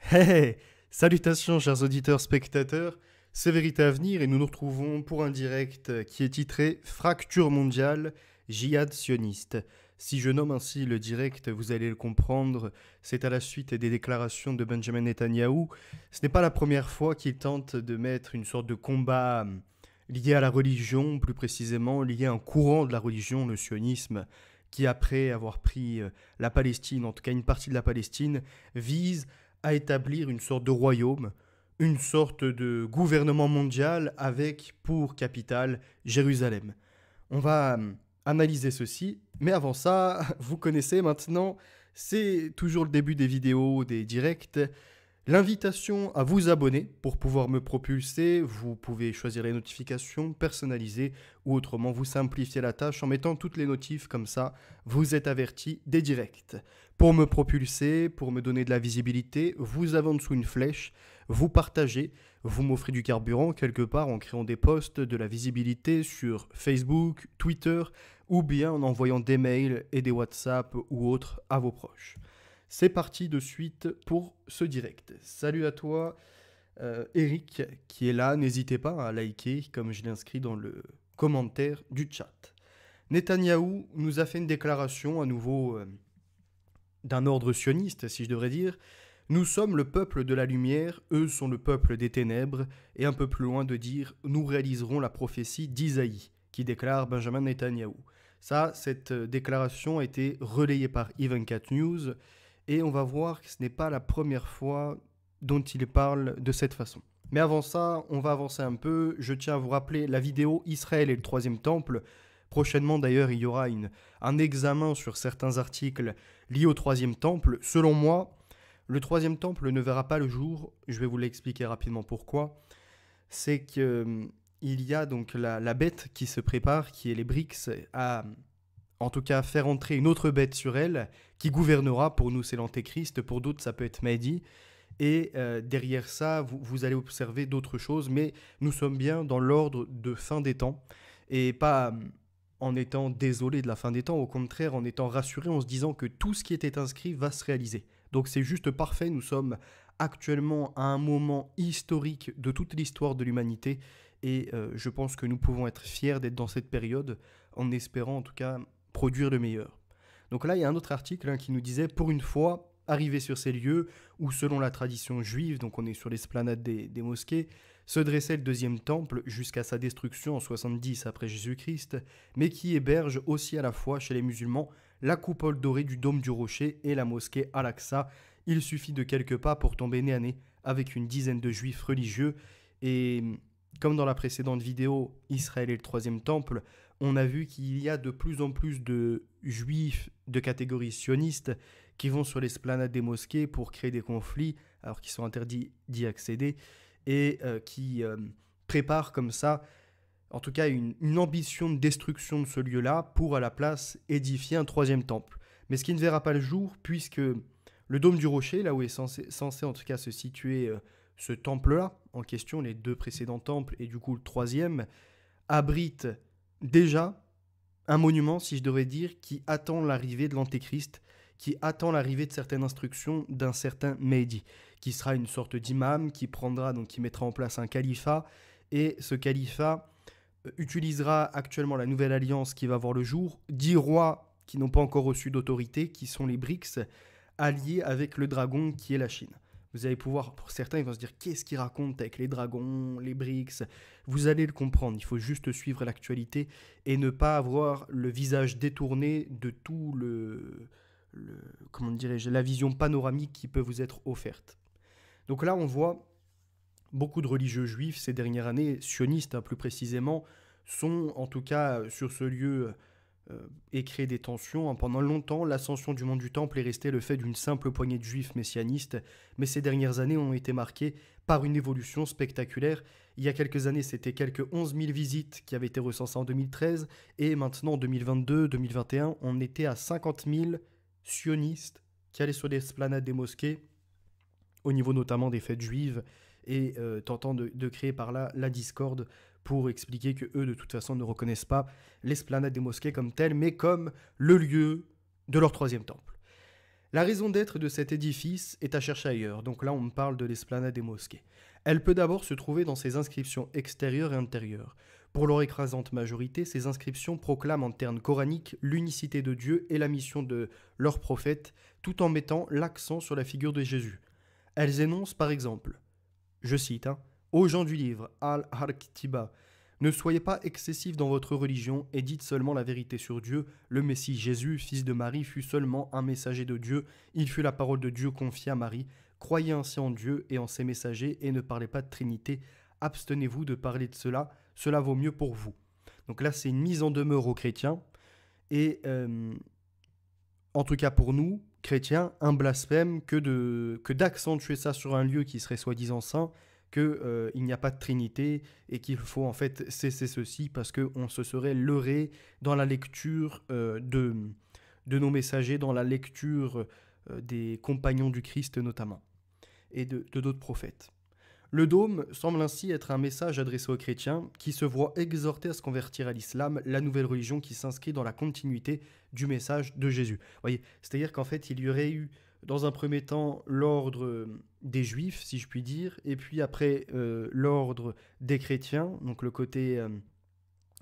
Hey, salutations chers auditeurs, spectateurs, c'est Vérité à venir et nous nous retrouvons pour un direct qui est titré Fracture mondiale, Jihad sioniste. Si je nomme ainsi le direct, vous allez le comprendre, c'est à la suite des déclarations de Benjamin Netanyahou. Ce n'est pas la première fois qu'il tente de mettre une sorte de combat lié à la religion, plus précisément lié à un courant de la religion, le sionisme, qui après avoir pris la Palestine, en tout cas une partie de la Palestine, vise à établir une sorte de royaume, une sorte de gouvernement mondial avec pour capitale Jérusalem. On va analyser ceci, mais avant ça, vous connaissez maintenant, c'est toujours le début des vidéos, des directs, l'invitation à vous abonner pour pouvoir me propulser. Vous pouvez choisir les notifications personnalisées ou autrement vous simplifier la tâche en mettant toutes les notifs comme ça, vous êtes averti des directs. Pour me propulser, pour me donner de la visibilité, vous avez en dessous une flèche, vous partagez, vous m'offrez du carburant quelque part en créant des posts, de la visibilité sur Facebook, Twitter ou bien en envoyant des mails et des WhatsApp ou autres à vos proches. C'est parti de suite pour ce direct. Salut à toi, Eric, qui est là. N'hésitez pas à liker, comme je l'inscris dans le commentaire du chat. Netanyahou nous a fait une déclaration à nouveau d'un ordre sioniste, si je devrais dire. Nous sommes le peuple de la lumière, eux sont le peuple des ténèbres, et un peu plus loin de dire nous réaliserons la prophétie d'Isaïe, qui déclare Benjamin Netanyahou. Ça, cette déclaration a été relayée par Ivankat News, et on va voir que ce n'est pas la première fois dont il parle de cette façon. Mais avant ça, on va avancer un peu. Je tiens à vous rappeler la vidéo Israël et le troisième temple. Prochainement d'ailleurs, il y aura un examen sur certains articles liés au troisième temple. Selon moi, le troisième temple ne verra pas le jour. Je vais vous l'expliquer rapidement pourquoi. C'est qu'il y a donc la bête qui se prépare, qui est les BRICS, à en tout cas faire entrer une autre bête sur elle, qui gouvernera. Pour nous, c'est l'antéchrist, pour d'autres, ça peut être Mahdi. Et derrière ça, vous allez observer d'autres choses, mais nous sommes bien dans l'ordre de fin des temps, et pas en étant désolé de la fin des temps, au contraire, en étant rassuré, en se disant que tout ce qui était inscrit va se réaliser. Donc c'est juste parfait, nous sommes actuellement à un moment historique de toute l'histoire de l'humanité, et je pense que nous pouvons être fiers d'être dans cette période, en espérant en tout cas produire le meilleur. Donc là, il y a un autre article qui nous disait, pour une fois, arrivé sur ces lieux où, selon la tradition juive, donc on est sur l'esplanade des mosquées, se dressait le deuxième temple jusqu'à sa destruction en 70 après Jésus-Christ, mais qui héberge aussi à la fois chez les musulmans la coupole dorée du dôme du rocher et la mosquée Al-Aqsa. Il suffit de quelques pas pour tomber nez à nez avec une dizaine de juifs religieux. Et comme dans la précédente vidéo, Israël et le troisième temple, on a vu qu'il y a de plus en plus de juifs de catégorie sioniste qui vont sur l'esplanade des mosquées pour créer des conflits, alors qu'ils sont interdits d'y accéder, et qui préparent comme ça, en tout cas, une ambition de destruction de ce lieu-là pour, à la place, édifier un troisième temple. Mais ce qui ne verra pas le jour, puisque le dôme du rocher, là où est censé en tout cas se situer ce temple-là, en question, les deux précédents temples, et du coup le troisième, abrite déjà un monument, si je devrais dire, qui attend l'arrivée de l'antéchrist, qui attend l'arrivée de certaines instructions d'un certain Mahdi, qui sera une sorte d'imam, qui mettra en place un califat, et ce califat utilisera actuellement la nouvelle alliance qui va voir le jour, 10 rois qui n'ont pas encore reçu d'autorité, qui sont les BRICS, alliés avec le dragon qui est la Chine. Vous allez pouvoir, pour certains, ils vont se dire qu'est-ce qu'ils racontent avec les dragons, les BRICS. Vous allez le comprendre, il faut juste suivre l'actualité et ne pas avoir le visage détourné de tout comment dirais-je, la vision panoramique qui peut vous être offerte. Donc là, on voit beaucoup de religieux juifs ces dernières années, sionistes plus précisément, sont en tout cas sur ce lieu et créer des tensions. Pendant longtemps, l'ascension du mont du Temple est restée le fait d'une simple poignée de juifs messianistes, mais ces dernières années ont été marquées par une évolution spectaculaire. Il y a quelques années, c'était quelques 11 000 visites qui avaient été recensées en 2013, et maintenant, en 2022-2021, on était à 50 000 sionistes qui allaient sur l'esplanade des mosquées, au niveau notamment des fêtes juives, et tentant de créer par là la discorde pour expliquer que eux de toute façon ne reconnaissent pas l'esplanade des mosquées comme telle, mais comme le lieu de leur troisième temple. La raison d'être de cet édifice est à chercher ailleurs, donc là on me parle de l'esplanade des mosquées. Elle peut d'abord se trouver dans ses inscriptions extérieures et intérieures. Pour leur écrasante majorité, ces inscriptions proclament en termes coraniques l'unicité de Dieu et la mission de leur prophète, tout en mettant l'accent sur la figure de Jésus. Elles énoncent par exemple, je cite, Ô gens du livre, al-Harktiba, ne soyez pas excessifs dans votre religion et dites seulement la vérité sur Dieu. Le Messie Jésus, fils de Marie, fut seulement un messager de Dieu. Il fut la parole de Dieu confiée à Marie. Croyez ainsi en Dieu et en ses messagers et ne parlez pas de Trinité. Abstenez-vous de parler de cela. Cela vaut mieux pour vous. Donc là, c'est une mise en demeure aux chrétiens. Et en tout cas pour nous, chrétiens, un blasphème que d'accentuer ça sur un lieu qui serait soi-disant saint, qu'il n'y a pas de Trinité et qu'il faut en fait cesser ceci parce qu'on se serait leurré dans la lecture de nos messagers, dans la lecture des compagnons du Christ notamment, et de d'autres prophètes. Le dôme semble ainsi être un message adressé aux chrétiens qui se voient exhortés à se convertir à l'islam, la nouvelle religion qui s'inscrit dans la continuité du message de Jésus. Vous voyez, c'est-à-dire qu'en fait, il y aurait eu dans un premier temps l'ordre des juifs, si je puis dire, et puis après l'ordre des chrétiens, donc le côté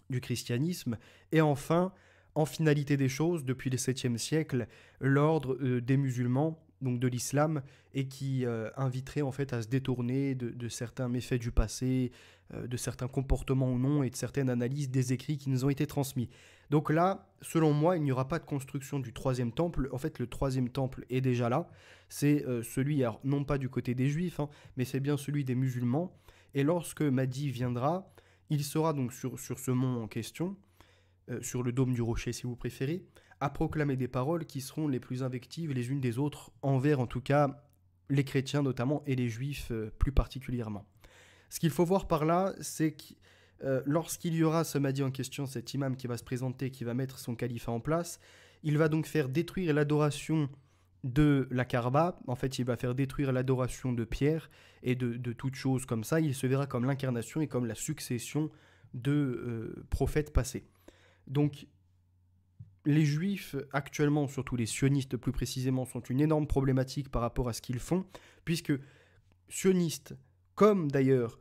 du christianisme, et enfin, en finalité des choses, depuis le 7e siècle, l'ordre des musulmans, donc de l'islam, et qui inviterait en fait à se détourner de certains méfaits du passé, de certains comportements ou non, et de certaines analyses des écrits qui nous ont été transmis. Donc là, selon moi, il n'y aura pas de construction du troisième temple. En fait, le troisième temple est déjà là. C'est celui, alors, non pas du côté des juifs, mais c'est bien celui des musulmans. Et lorsque Mahdi viendra, il sera donc sur ce mont en question, sur le dôme du rocher si vous préférez, à proclamer des paroles qui seront les plus invectives les unes des autres, envers en tout cas les chrétiens notamment et les juifs plus particulièrement. Ce qu'il faut voir par là, c'est que lorsqu'il y aura ce Mahdi en question, cet imam qui va se présenter, qui va mettre son califat en place, il va donc faire détruire l'adoration de la Kaaba. En fait, il va faire détruire l'adoration de Pierre et de toutes choses comme ça. Il se verra comme l'incarnation et comme la succession de prophètes passés. Donc, les juifs, actuellement, surtout les sionistes plus précisément, sont une énorme problématique par rapport à ce qu'ils font, puisque sionistes, comme d'ailleurs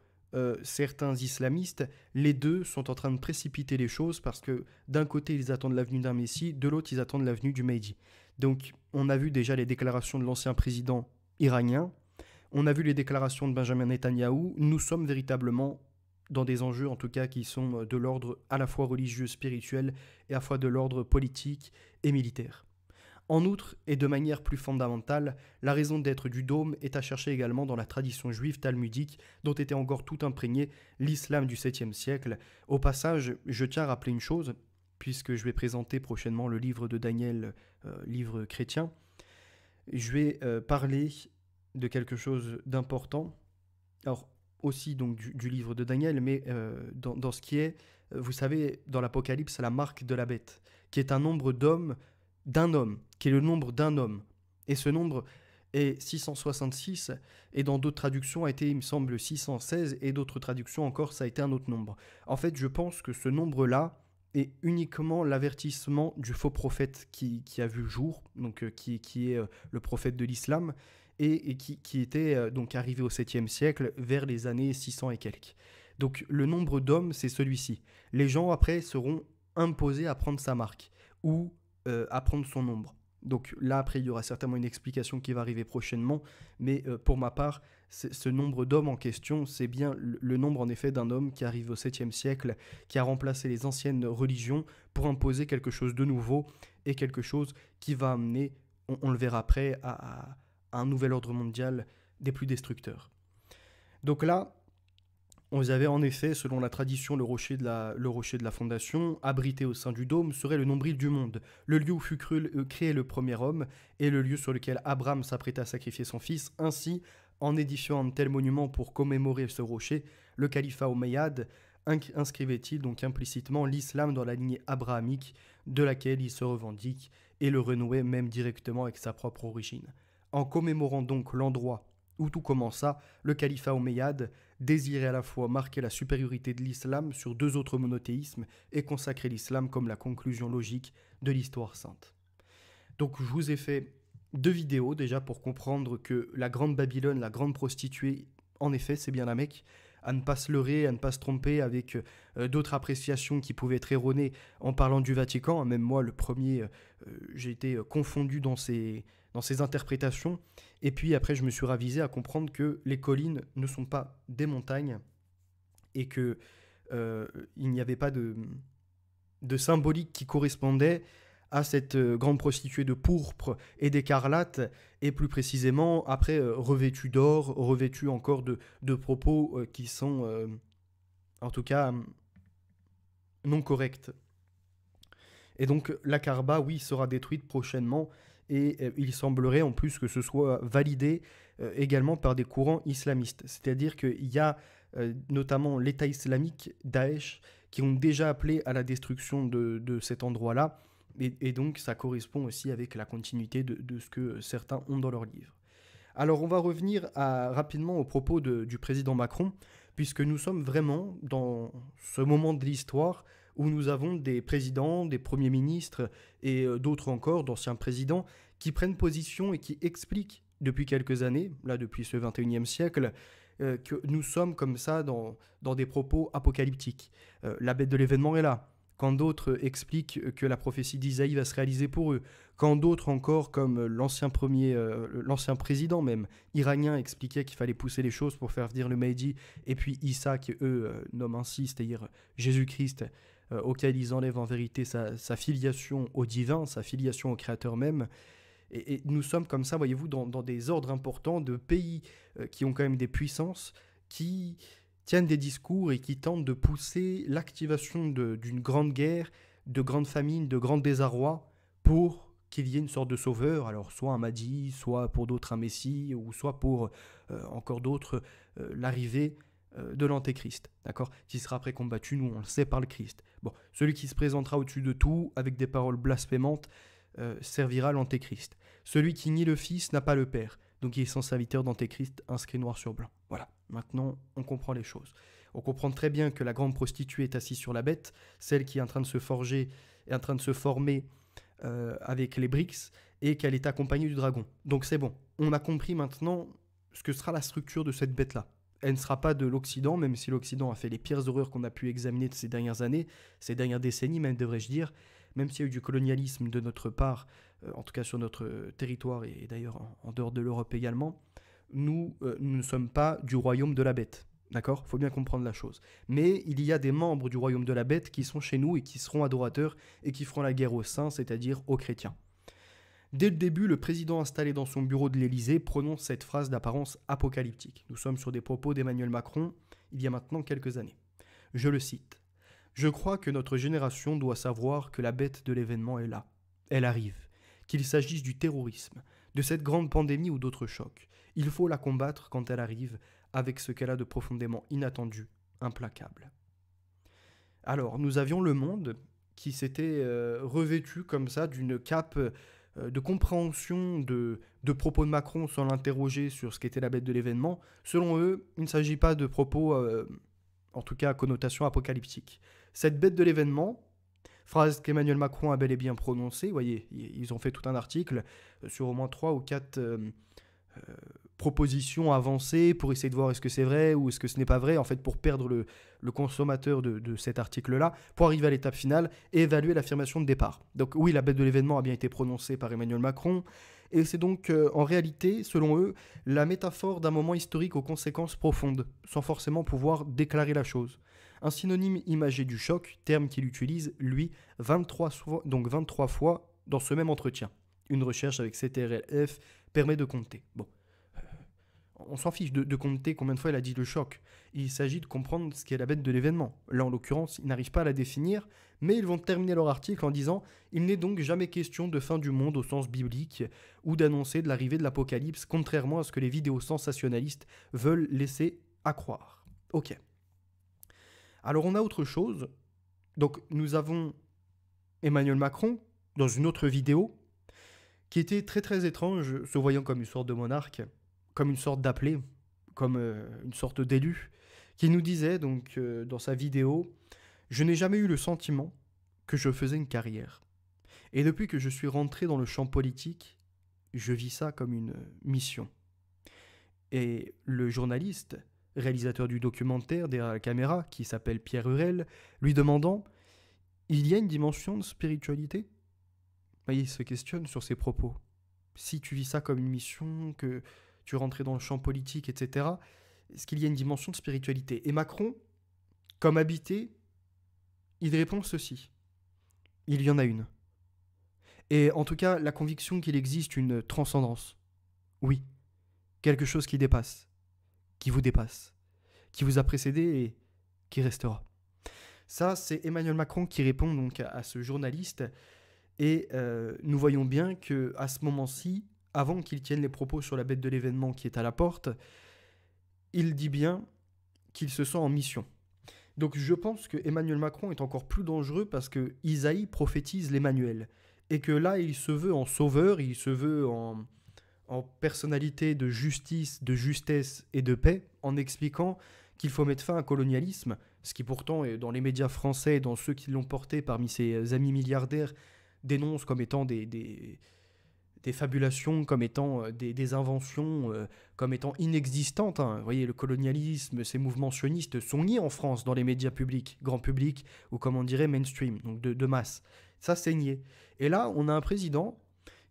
certains islamistes, les deux sont en train de précipiter les choses parce que d'un côté, ils attendent l'avenue d'un Messie, de l'autre, ils attendent l'avenue du Mahdi. Donc, on a vu déjà les déclarations de l'ancien président iranien, on a vu les déclarations de Benjamin Netanyahou, nous sommes véritablement dans des enjeux en tout cas qui sont de l'ordre à la fois religieux, spirituel et à la fois de l'ordre politique et militaire. En outre, et de manière plus fondamentale, la raison d'être du dôme est à chercher également dans la tradition juive talmudique dont était encore tout imprégné l'islam du 7e siècle. Au passage, je tiens à rappeler une chose, puisque je vais présenter prochainement le livre de Daniel, livre chrétien, je vais parler de quelque chose d'important. Alors, aussi donc du livre de Daniel, mais dans ce qui est, vous savez, dans l'Apocalypse, la marque de la bête, qui est un nombre d'hommes, d'un homme, qui est le nombre d'un homme. Et ce nombre est 666, et dans d'autres traductions a été, il me semble, 616, et d'autres traductions encore, ça a été un autre nombre. En fait, je pense que ce nombre-là est uniquement l'avertissement du faux prophète qui a vu le jour, donc qui est le prophète de l'islam, et qui était donc arrivé au 7e siècle vers les années 600 et quelques. Donc le nombre d'hommes, c'est celui-ci. Les gens après seront imposés à prendre sa marque ou à prendre son nombre. Donc là après il y aura certainement une explication qui va arriver prochainement, mais pour ma part, ce nombre d'hommes en question, c'est bien le nombre en effet d'un homme qui arrive au 7e siècle, qui a remplacé les anciennes religions pour imposer quelque chose de nouveau et quelque chose qui va amener, on le verra après, à un nouvel ordre mondial des plus destructeurs. Donc là, on avait en effet, selon la tradition, le rocher de la fondation, abrité au sein du dôme, serait le nombril du monde, le lieu où fut créé le premier homme, et le lieu sur lequel Abraham s'apprêta à sacrifier son fils. Ainsi, en édifiant un tel monument pour commémorer ce rocher, le califat omeyyade inscrivait-il donc implicitement l'islam dans la lignée abrahamique de laquelle il se revendique, et le renouait même directement avec sa propre origine. En commémorant donc l'endroit où tout commença, le califat omeyyade désirait à la fois marquer la supériorité de l'islam sur deux autres monothéismes et consacrer l'islam comme la conclusion logique de l'histoire sainte. Donc je vous ai fait deux vidéos déjà pour comprendre que la grande Babylone, la grande prostituée, en effet, c'est bien la Mecque, à ne pas se leurrer, à ne pas se tromper avec d'autres appréciations qui pouvaient être erronées en parlant du Vatican. Même moi, le premier, j'ai été confondu dans ces interprétations. Et puis après, je me suis ravisé à comprendre que les collines ne sont pas des montagnes et que il n'y avait pas de symbolique qui correspondait à cette grande prostituée de pourpre et d'écarlate, et plus précisément, après, revêtue d'or, revêtue encore de propos qui sont, en tout cas, non corrects. Et donc, la Kaaba, oui, sera détruite prochainement, et il semblerait en plus que ce soit validé également par des courants islamistes. C'est-à-dire qu'il y a notamment l'État islamique, Daesh, qui ont déjà appelé à la destruction de cet endroit-là, et donc ça correspond aussi avec la continuité de ce que certains ont dans leurs livres. Alors on va revenir rapidement au propos du président Macron, puisque nous sommes vraiment dans ce moment de l'histoire où nous avons des présidents, des premiers ministres et d'autres encore, d'anciens présidents, qui prennent position et qui expliquent depuis quelques années, là depuis ce 21e siècle, que nous sommes comme ça dans des propos apocalyptiques. La bête de l'événement est là. Quand d'autres expliquent que la prophétie d'Isaïe va se réaliser pour eux, quand d'autres encore, comme l'ancien président même, iranien, expliquait qu'il fallait pousser les choses pour faire venir le Mahdi, et puis Issa, qui eux nomment ainsi, c'est-à-dire Jésus-Christ, auquel ils enlèvent en vérité sa filiation au divin, sa filiation au Créateur même. Et nous sommes comme ça, voyez-vous, dans des ordres importants de pays qui ont quand même des puissances, qui tiennent des discours et qui tentent de pousser l'activation d'une grande guerre, de grandes famines, de grands désarrois, pour qu'il y ait une sorte de sauveur, alors soit un Mahdi, soit pour d'autres un Messie, ou soit pour encore d'autres l'arrivée de l'Antéchrist, d'accord, qui sera après combattu, nous on le sait, par le Christ. Bon, celui qui se présentera au-dessus de tout, avec des paroles blasphémantes, servira l'Antéchrist. Celui qui nie le Fils n'a pas le Père, donc il est sans serviteur d'Antéchrist, inscrit noir sur blanc. Voilà, maintenant on comprend les choses. On comprend très bien que la grande prostituée est assise sur la bête, celle qui est en train de se forger, est en train de se former avec les BRICS, et qu'elle est accompagnée du dragon. Donc c'est bon, on a compris maintenant ce que sera la structure de cette bête-là. Elle ne sera pas de l'Occident, même si l'Occident a fait les pires horreurs qu'on a pu examiner de ces dernières années, ces dernières décennies même, devrais-je dire, même s'il y a eu du colonialisme de notre part, en tout cas sur notre territoire et d'ailleurs en dehors de l'Europe également, nous ne sommes pas du royaume de la bête. D'accord ? Il faut bien comprendre la chose. Mais il y a des membres du royaume de la bête qui sont chez nous et qui seront adorateurs et qui feront la guerre aux saints, c'est-à-dire aux chrétiens. Dès le début, le président installé dans son bureau de l'Élysée prononce cette phrase d'apparence apocalyptique. Nous sommes sur des propos d'Emmanuel Macron il y a maintenant quelques années. Je le cite. « Je crois que notre génération doit savoir que la bête de l'événement est là. Elle arrive. Qu'il s'agisse du terrorisme, de cette grande pandémie ou d'autres chocs. Il faut la combattre quand elle arrive, avec ce qu'elle a de profondément inattendu, implacable. » Alors, nous avions le monde qui s'était revêtu comme ça d'une cape de compréhension de propos de Macron sans l'interroger sur ce qu'était la bête de l'événement. Selon eux, il ne s'agit pas de propos, en tout cas à connotation apocalyptique. Cette bête de l'événement, phrase qu'Emmanuel Macron a bel et bien prononcée, vous voyez, ils ont fait tout un article sur au moins 3 ou 4 propositions avancées pour essayer de voir est-ce que c'est vrai ou est-ce que ce n'est pas vrai, en fait pour perdre le consommateur de cet article-là, pour arriver à l'étape finale et évaluer l'affirmation de départ. Donc oui, la bête de l'événement a bien été prononcée par Emmanuel Macron, et c'est donc en réalité, selon eux, la métaphore d'un moment historique aux conséquences profondes, sans forcément pouvoir déclarer la chose. Un synonyme imagé du choc, terme qu'il utilise, lui, 23 fois dans ce même entretien. Une recherche avec CTRLF permet de compter. Bon, on s'en fiche de compter combien de fois il a dit le choc. Il s'agit de comprendre ce qu'est la bête de l'événement. Là, en l'occurrence, ils n'arrivent pas à la définir, mais ils vont terminer leur article en disant « Il n'est donc jamais question de fin du monde au sens biblique ou d'annoncer de l'arrivée de l'apocalypse, contrairement à ce que les vidéos sensationnalistes veulent laisser à croire. » Ok. Alors, on a autre chose. Donc, nous avons Emmanuel Macron, dans une autre vidéo, qui était très très étrange, se voyant comme une sorte de monarque, comme une sorte d'appelé, comme une sorte d'élu, qui nous disait donc dans sa vidéo « Je n'ai jamais eu le sentiment que je faisais une carrière. Et depuis que je suis rentré dans le champ politique, je vis ça comme une mission. Et le journaliste, réalisateur du documentaire derrière la caméra, qui s'appelle Pierre Hurel, lui demandant « Il y a une dimension de spiritualité ?» Il se questionne sur ses propos. Si tu vis ça comme une mission, que tu rentrais dans le champ politique, etc., est-ce qu'il y a une dimension de spiritualité ? Et Macron, comme habité, il répond ceci. Il y en a une. Et en tout cas, la conviction qu'il existe une transcendance. Oui, quelque chose qui dépasse, qui vous a précédé et qui restera. Ça, c'est Emmanuel Macron qui répond donc à ce journaliste. Et nous voyons bien qu'à ce moment-ci, avant qu'il tienne les propos sur la bête de l'événement qui est à la porte, il dit bien qu'il se sent en mission. Donc je pense que Emmanuel Macron est encore plus dangereux parce que Isaïe prophétise l'Emmanuel. Et que là, il se veut en sauveur, il se veut en personnalité de justice, de justesse et de paix, en expliquant qu'il faut mettre fin à un colonialisme, ce qui pourtant, dans les médias français, dans ceux qui l'ont porté parmi ses amis milliardaires, dénonce comme étant des fabulations, comme étant des inventions, comme étant inexistantes. Hein. Vous voyez, le colonialisme, ces mouvements sionistes sont niés en France dans les médias publics, grand public, ou comme on dirait mainstream, donc de masse. Ça, c'est nié. Et là, on a un président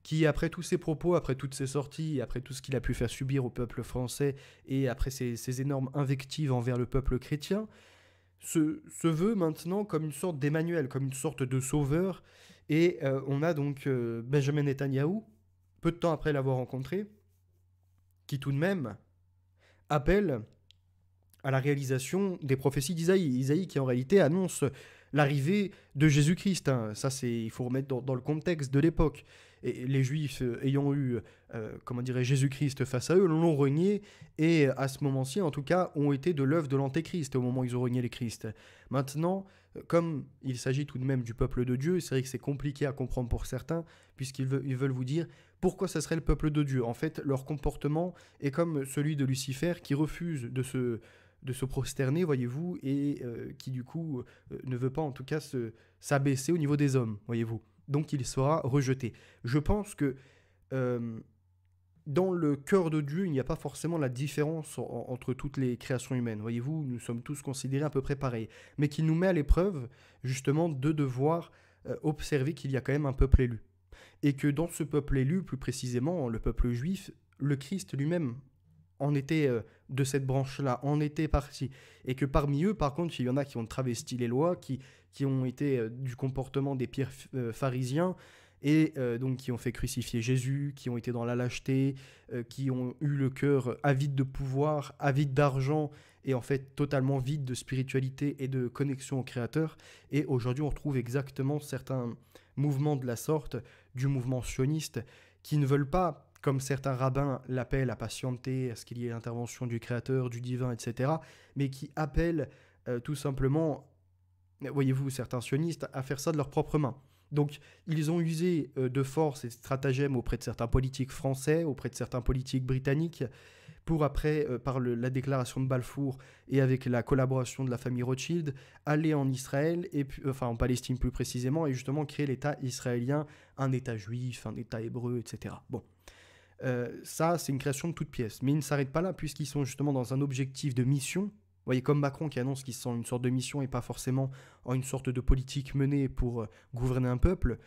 qui, après tous ses propos, après toutes ses sorties, après tout ce qu'il a pu faire subir au peuple français, et après ces énormes invectives envers le peuple chrétien, se veut maintenant comme une sorte d'Emmanuel, comme une sorte de sauveur. Et on a donc Benjamin Netanyahou, peu de temps après l'avoir rencontré, qui tout de même appelle à la réalisation des prophéties d'Isaïe. Isaïe qui en réalité annonce l'arrivée de Jésus-Christ. Hein. Ça, il faut remettre dans le contexte de l'époque. Et les Juifs ayant eu, Jésus-Christ face à eux, l'ont renié, et à ce moment-ci, en tout cas, ont été de l'œuvre de l'Antéchrist au moment où ils ont renié les Christ. Maintenant, comme il s'agit tout de même du peuple de Dieu, c'est vrai que c'est compliqué à comprendre pour certains, puisqu'ils veulent vous dire pourquoi ça serait le peuple de Dieu. En fait, leur comportement est comme celui de Lucifer, qui refuse de se prosterner, voyez-vous, et qui du coup ne veut pas en tout cas s'abaisser au niveau des hommes, voyez-vous. Donc il sera rejeté. Je pense que dans le cœur de Dieu, il n'y a pas forcément la différence entre toutes les créations humaines. Voyez-vous, nous sommes tous considérés à peu près pareils. Mais qui nous met à l'épreuve, justement, de devoir observer qu'il y a quand même un peuple élu. Et que dans ce peuple élu, plus précisément, le peuple juif, le Christ lui-même en était de cette branche-là, en était parti. Et que parmi eux, par contre, il y en a qui ont travesti les lois, qui ont été du comportement des pires pharisiens, et donc qui ont fait crucifier Jésus, qui ont été dans la lâcheté, qui ont eu le cœur avide de pouvoir, avide d'argent, et en fait totalement vide de spiritualité et de connexion au Créateur. Et aujourd'hui, on retrouve exactement certains mouvements de la sorte, du mouvement sioniste, qui ne veulent pas, comme certains rabbins l'appellent, à patienter, à ce qu'il y ait l'intervention du Créateur, du divin, etc., mais qui appellent tout simplement, voyez-vous, certains sionistes, à faire ça de leurs propres mains. Donc, ils ont usé de force et de stratagèmes auprès de certains politiques français, auprès de certains politiques britanniques, pour après, par la déclaration de Balfour et avec la collaboration de la famille Rothschild, aller en Israël, et puis, enfin en Palestine plus précisément, et justement créer l'État israélien, un État juif, un État hébreu, etc. Bon. Ça, c'est une création de toutes pièces. Mais ils ne s'arrêtent pas là, puisqu'ils sont justement dans un objectif de mission. Vous voyez, comme Macron qui annonce qu'ils sont une sorte de mission et pas forcément en une sorte de politique menée pour gouverner un peuple.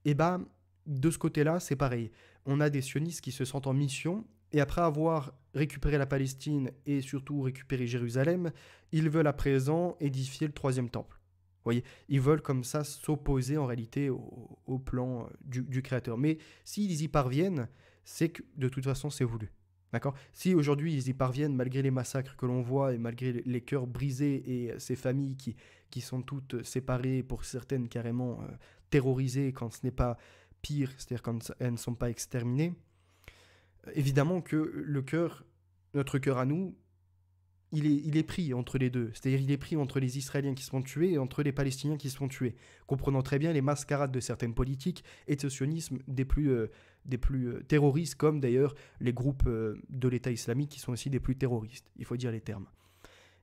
Et bien, de ce côté-là, c'est pareil. On a des sionistes qui se sentent en mission, et après avoir récupéré la Palestine et surtout récupéré Jérusalem, ils veulent à présent édifier le troisième temple. Vous voyez, ils veulent comme ça s'opposer en réalité au plan du Créateur. Mais s'ils y parviennent, c'est que de toute façon c'est voulu. D'accord ? Si aujourd'hui ils y parviennent, malgré les massacres que l'on voit et malgré les cœurs brisés et ces familles qui sont toutes séparées, pour certaines carrément terrorisées quand ce n'est pas pire, c'est-à-dire quand elles ne sont pas exterminées, évidemment que notre cœur à nous, il est pris entre les deux. C'est-à-dire il est pris entre les Israéliens qui se font tuer et entre les Palestiniens qui se font tuer. Comprenant très bien les mascarades de certaines politiques et de ce sionisme des plus terroristes, comme d'ailleurs les groupes de l'État islamique qui sont aussi des plus terroristes. Il faut dire les termes.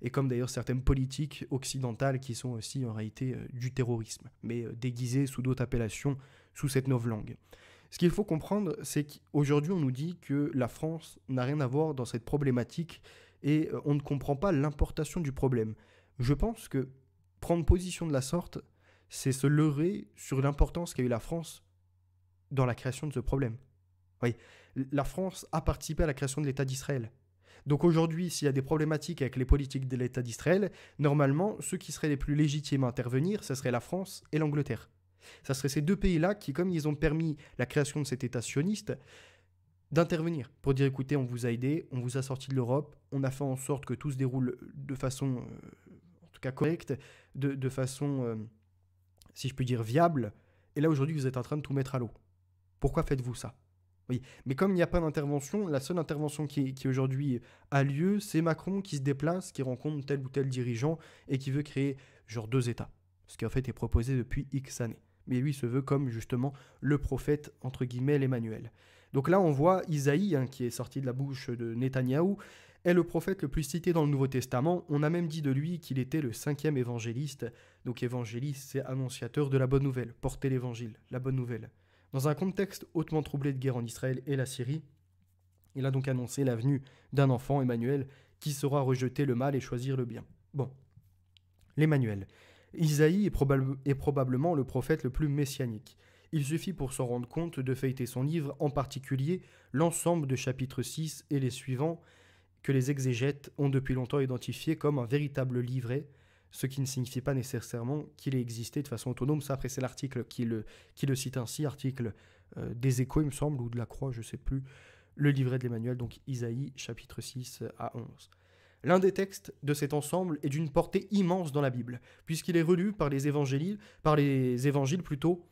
Et comme d'ailleurs certaines politiques occidentales qui sont aussi en réalité du terrorisme, mais déguisées sous d'autres appellations, sous cette nouvelle langue. Ce qu'il faut comprendre, c'est qu'aujourd'hui, on nous dit que la France n'a rien à voir dans cette problématique et on ne comprend pas l'importation du problème. Je pense que prendre position de la sorte, c'est se leurrer sur l'importance qu'a eu la France dans la création de ce problème. Oui, la France a participé à la création de l'État d'Israël. Donc aujourd'hui, s'il y a des problématiques avec les politiques de l'État d'Israël, normalement, ceux qui seraient les plus légitimes à intervenir, ce serait la France et l'Angleterre. Ça serait ces deux pays-là qui, comme ils ont permis la création de cet État sioniste, d'intervenir pour dire écoutez, on vous a aidé, on vous a sorti de l'Europe, on a fait en sorte que tout se déroule de façon, en tout cas correcte, de façon, si je peux dire, viable. Et là, aujourd'hui, vous êtes en train de tout mettre à l'eau. Pourquoi faites-vous ça? Oui, mais comme il n'y a pas d'intervention, la seule intervention qui aujourd'hui a lieu, c'est Macron qui se déplace, qui rencontre tel ou tel dirigeant et qui veut créer genre deux États. Ce qui en fait est proposé depuis X années. Mais lui se veut comme justement le prophète, entre guillemets, l'Emmanuel. Donc là, on voit Isaïe, qui est sorti de la bouche de Netanyahou, est le prophète le plus cité dans le Nouveau Testament. On a même dit de lui qu'il était le 5e évangéliste. Donc évangéliste, c'est annonciateur de la bonne nouvelle, porter l'évangile, la bonne nouvelle. Dans un contexte hautement troublé de guerre en Israël et la Syrie, il a donc annoncé la venue d'un enfant, Emmanuel, qui saura rejeter le mal et choisir le bien. Bon, l'Emmanuel. Isaïe est probablement le prophète le plus messianique. Il suffit pour s'en rendre compte de feuilleter son livre, en particulier l'ensemble de chapitre 6 et les suivants, que les exégètes ont depuis longtemps identifié comme un véritable livret, ce qui ne signifie pas nécessairement qu'il ait existé de façon autonome. Ça, après, c'est l'article qui le cite ainsi, article des Échos, il me semble, ou de la Croix, je ne sais plus, le livret de l'Emmanuel, donc Isaïe, chapitre 6 à 11. L'un des textes de cet ensemble est d'une portée immense dans la Bible, puisqu'il est relu par les évangiles plutôt,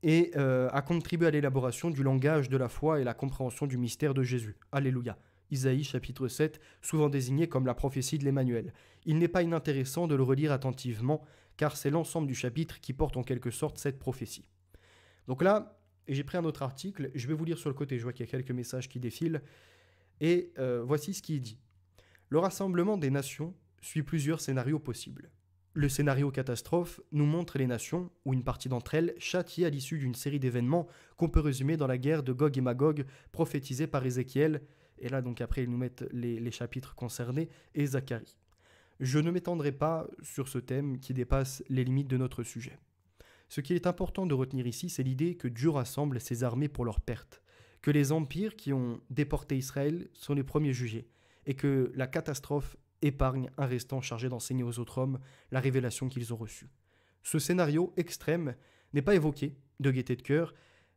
et a contribué à l'élaboration du langage de la foi et la compréhension du mystère de Jésus. Alléluia. Isaïe chapitre 7, souvent désigné comme la prophétie de l'Emmanuel. Il n'est pas inintéressant de le relire attentivement, car c'est l'ensemble du chapitre qui porte en quelque sorte cette prophétie. Donc là, j'ai pris un autre article, je vais vous lire sur le côté, je vois qu'il y a quelques messages qui défilent, et voici ce qui est dit. Le rassemblement des nations suit plusieurs scénarios possibles. Le scénario catastrophe nous montre les nations, ou une partie d'entre elles, châtiées à l'issue d'une série d'événements qu'on peut résumer dans la guerre de Gog et Magog, prophétisée par Ézéchiel, et là donc après ils nous mettent les chapitres concernés, et Zacharie. Je ne m'étendrai pas sur ce thème qui dépasse les limites de notre sujet. Ce qu'il est important de retenir ici, c'est l'idée que Dieu rassemble ses armées pour leur perte, que les empires qui ont déporté Israël sont les premiers jugés, et que la catastrophe épargne un restant chargé d'enseigner aux autres hommes la révélation qu'ils ont reçue. Ce scénario extrême n'est pas évoqué de gaieté de cœur,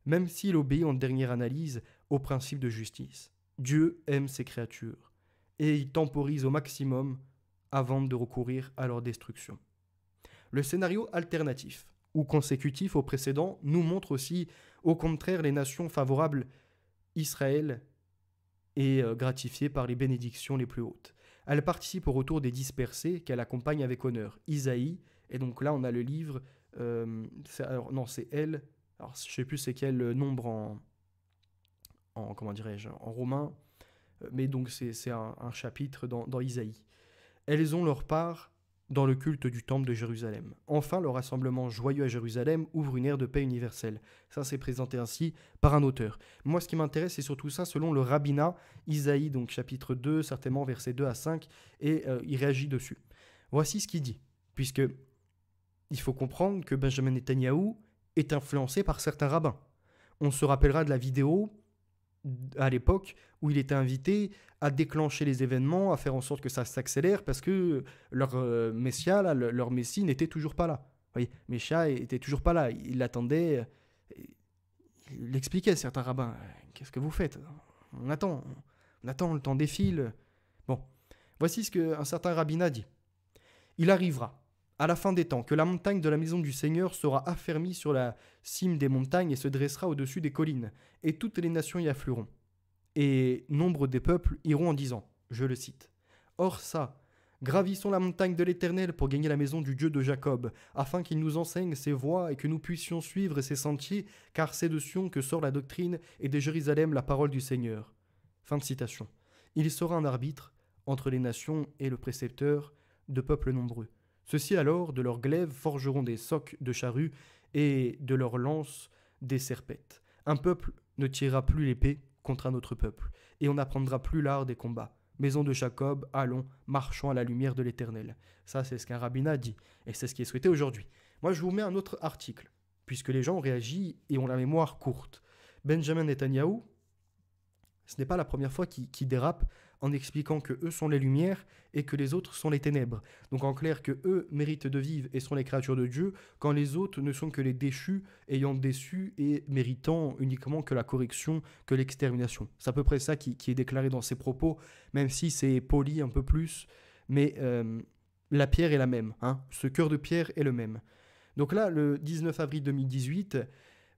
même s'il obéit en dernière analyse au principe de justice. Dieu aime ses créatures, et il temporise au maximum avant de recourir à leur destruction. Le scénario alternatif, ou consécutif au précédent, nous montre aussi, au contraire, les nations favorables Israël et gratifiée par les bénédictions les plus hautes. Elle participe au retour des dispersés qu'elle accompagne avec honneur. Isaïe, et donc là on a le livre, c'est elle, alors je ne sais plus c'est quel nombre comment dirais-je, en romain, mais donc c'est un chapitre dans Isaïe. Elles ont leur part dans le culte du temple de Jérusalem. Enfin, le rassemblement joyeux à Jérusalem ouvre une ère de paix universelle. Ça, c'est présenté ainsi par un auteur. Moi, ce qui m'intéresse, c'est surtout ça, selon le rabbinat, Isaïe, donc chapitre 2, certainement versets 2 à 5, et il réagit dessus. Voici ce qu'il dit, puisque il faut comprendre que Benjamin Netanyahou est influencé par certains rabbins. On se rappellera de la vidéo à l'époque où il était invité à déclencher les événements, à faire en sorte que ça s'accélère parce que leur messia, là, leur messie n'était toujours pas là. Oui, Messia était toujours pas là. Il l'attendait. Il expliquait à certains rabbins, qu'est-ce que vous faites? On attend, le temps défile. Bon, voici ce qu'un certain rabbin a dit. Il arrivera, à la fin des temps, que la montagne de la maison du Seigneur sera affermie sur la cime des montagnes et se dressera au-dessus des collines, et toutes les nations y afflueront. Et nombre des peuples iront en disant, je le cite, « Or ça, gravissons la montagne de l'Éternel pour gagner la maison du Dieu de Jacob, afin qu'il nous enseigne ses voies et que nous puissions suivre ses sentiers, car c'est de Sion que sort la doctrine et de Jérusalem la parole du Seigneur. » Fin de citation. Il sera un arbitre entre les nations et le précepteur de peuples nombreux. Ceux-ci alors, de leurs glaives, forgeront des socs de charrues et de leurs lances des serpettes. Un peuple ne tirera plus l'épée contre un autre peuple, et on n'apprendra plus l'art des combats. Maison de Jacob, allons, marchons à la lumière de l'Éternel. Ça, c'est ce qu'un rabbin a dit, et c'est ce qui est souhaité aujourd'hui. Moi, je vous mets un autre article, puisque les gens ont réagi et ont la mémoire courte. Benjamin Netanyahou, ce n'est pas la première fois qu'il dérape en expliquant que eux sont les lumières et que les autres sont les ténèbres. Donc en clair que eux méritent de vivre et sont les créatures de Dieu, quand les autres ne sont que les déchus, ayant déçu et méritant uniquement que la correction, que l'extermination. C'est à peu près ça qui est déclaré dans ses propos, même si c'est poli un peu plus, mais la pierre est la même, hein. Ce cœur de pierre est le même. Donc là, le 19 avril 2018,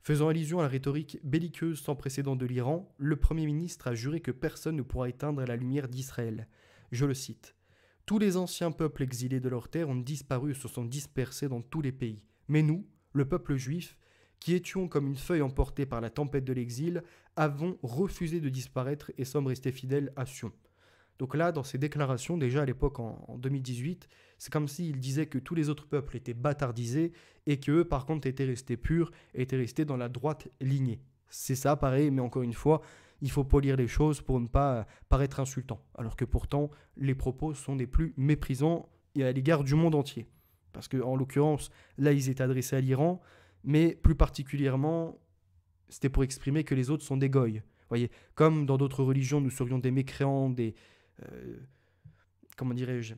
faisant allusion à la rhétorique belliqueuse sans précédent de l'Iran, le Premier ministre a juré que personne ne pourra éteindre la lumière d'Israël. Je le cite. « Tous les anciens peuples exilés de leur terre ont disparu et se sont dispersés dans tous les pays. Mais nous, le peuple juif, qui étions comme une feuille emportée par la tempête de l'exil, avons refusé de disparaître et sommes restés fidèles à Sion. » Donc là, dans ses déclarations, déjà à l'époque en 2018, c'est comme s'il disait que tous les autres peuples étaient bâtardisés et qu'eux, par contre, étaient restés purs et étaient restés dans la droite lignée. C'est ça, pareil, mais encore une fois, il faut polir les choses pour ne pas paraître insultant. Alors que pourtant, les propos sont des plus méprisants et à l'égard du monde entier. Parce qu'en l'occurrence, là, ils étaient adressés à l'Iran, mais plus particulièrement, c'était pour exprimer que les autres sont des goïs. Voyez, comme dans d'autres religions, nous serions des mécréants, des... comment dirais-je,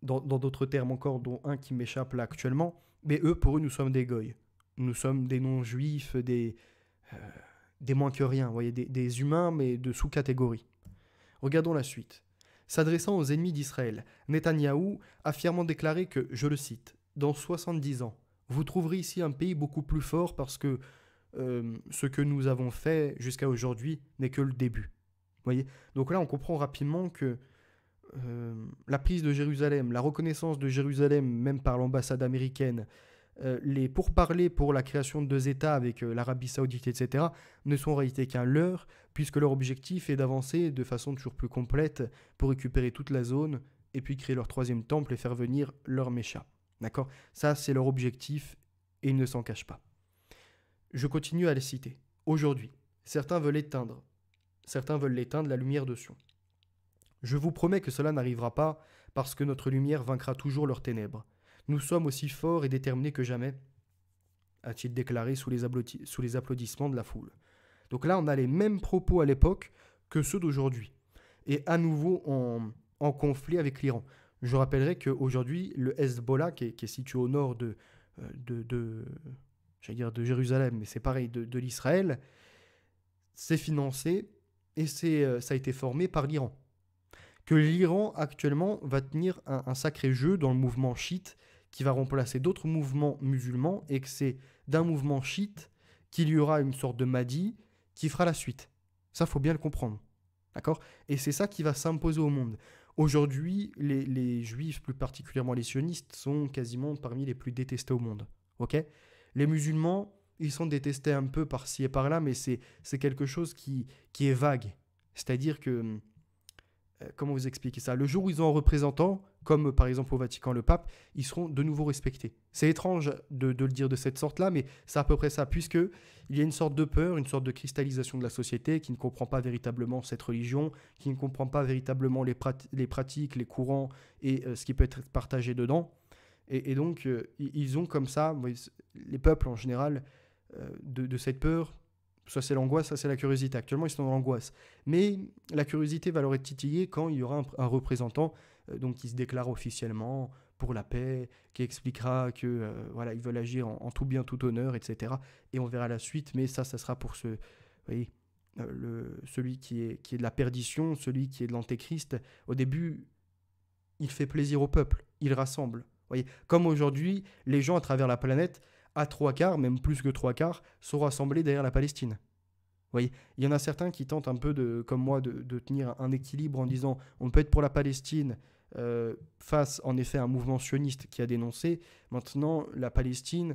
dans d'autres termes encore, dont un qui m'échappe là actuellement, mais eux, pour eux, nous sommes des goïs. Nous sommes des non-juifs, des moins que rien, voyez, des humains, mais de sous-catégorie. Regardons la suite. S'adressant aux ennemis d'Israël, Netanyahou a fièrement déclaré que, je le cite, « Dans 70 ans, vous trouverez ici un pays beaucoup plus fort parce que ce que nous avons fait jusqu'à aujourd'hui n'est que le début. » Voyez. Donc là, on comprend rapidement que la prise de Jérusalem, la reconnaissance de Jérusalem, même par l'ambassade américaine, les pourparlers pour la création de 2 États avec l'Arabie Saoudite, etc., ne sont en réalité qu'un leurre, puisque leur objectif est d'avancer de façon toujours plus complète pour récupérer toute la zone et puis créer leur 3e temple et faire venir leur Mécha. D'accord ? Ça, c'est leur objectif et ils ne s'en cachent pas. Je continue à les citer. Aujourd'hui, certains veulent éteindre la lumière de Sion. Je vous promets que cela n'arrivera pas parce que notre lumière vaincra toujours leurs ténèbres. Nous sommes aussi forts et déterminés que jamais, a-t-il déclaré sous les applaudissements de la foule. Donc là, on a les mêmes propos à l'époque que ceux d'aujourd'hui. Et à nouveau en conflit avec l'Iran. Je rappellerai qu'aujourd'hui, le Hezbollah, qui est situé au nord de Jérusalem, mais c'est pareil, de l'Israël, c'est financé et ça a été formé par l'Iran. Que l'Iran, actuellement, va tenir un sacré jeu dans le mouvement chiite qui va remplacer d'autres mouvements musulmans et que c'est d'un mouvement chiite qu'il y aura une sorte de Mahdi qui fera la suite. Ça, faut bien le comprendre. D'accord ? Et c'est ça qui va s'imposer au monde. Aujourd'hui, les juifs, plus particulièrement les sionistes, sont quasiment parmi les plus détestés au monde. Ok ? Les musulmans, ils sont détestés un peu par-ci et par-là, mais c'est quelque chose qui est vague. C'est-à-dire que... comment vous expliquer ça ? Le jour où ils ont un représentant, comme par exemple au Vatican le pape, ils seront de nouveau respectés. C'est étrange de le dire de cette sorte-là, mais c'est à peu près ça, puisqu'il y a une sorte de peur, une sorte de cristallisation de la société qui ne comprend pas véritablement cette religion, qui ne comprend pas véritablement les pratiques, les courants et ce qui peut être partagé dedans. Et donc, ils ont comme ça, les peuples en général, de cette peur. Soit c'est l'angoisse, soit c'est la curiosité. Actuellement, ils sont dans l'angoisse. Mais la curiosité va leur être titillée quand il y aura un représentant donc qui se déclare officiellement pour la paix, qui expliquera que voilà, ils veulent agir en tout bien, tout honneur, etc. Et on verra la suite, mais ça sera pour celui qui est de la perdition, celui qui est de l'antéchrist. Au début, il fait plaisir au peuple, il rassemble. Voyez, comme aujourd'hui, les gens à travers la planète, à 3/4, même plus que 3/4, sont rassemblés derrière la Palestine. Vous voyez, il y en a certains qui tentent un peu, comme moi, de tenir un équilibre en disant on peut être pour la Palestine face en effet à un mouvement sioniste qui a dénoncé. Maintenant, la Palestine,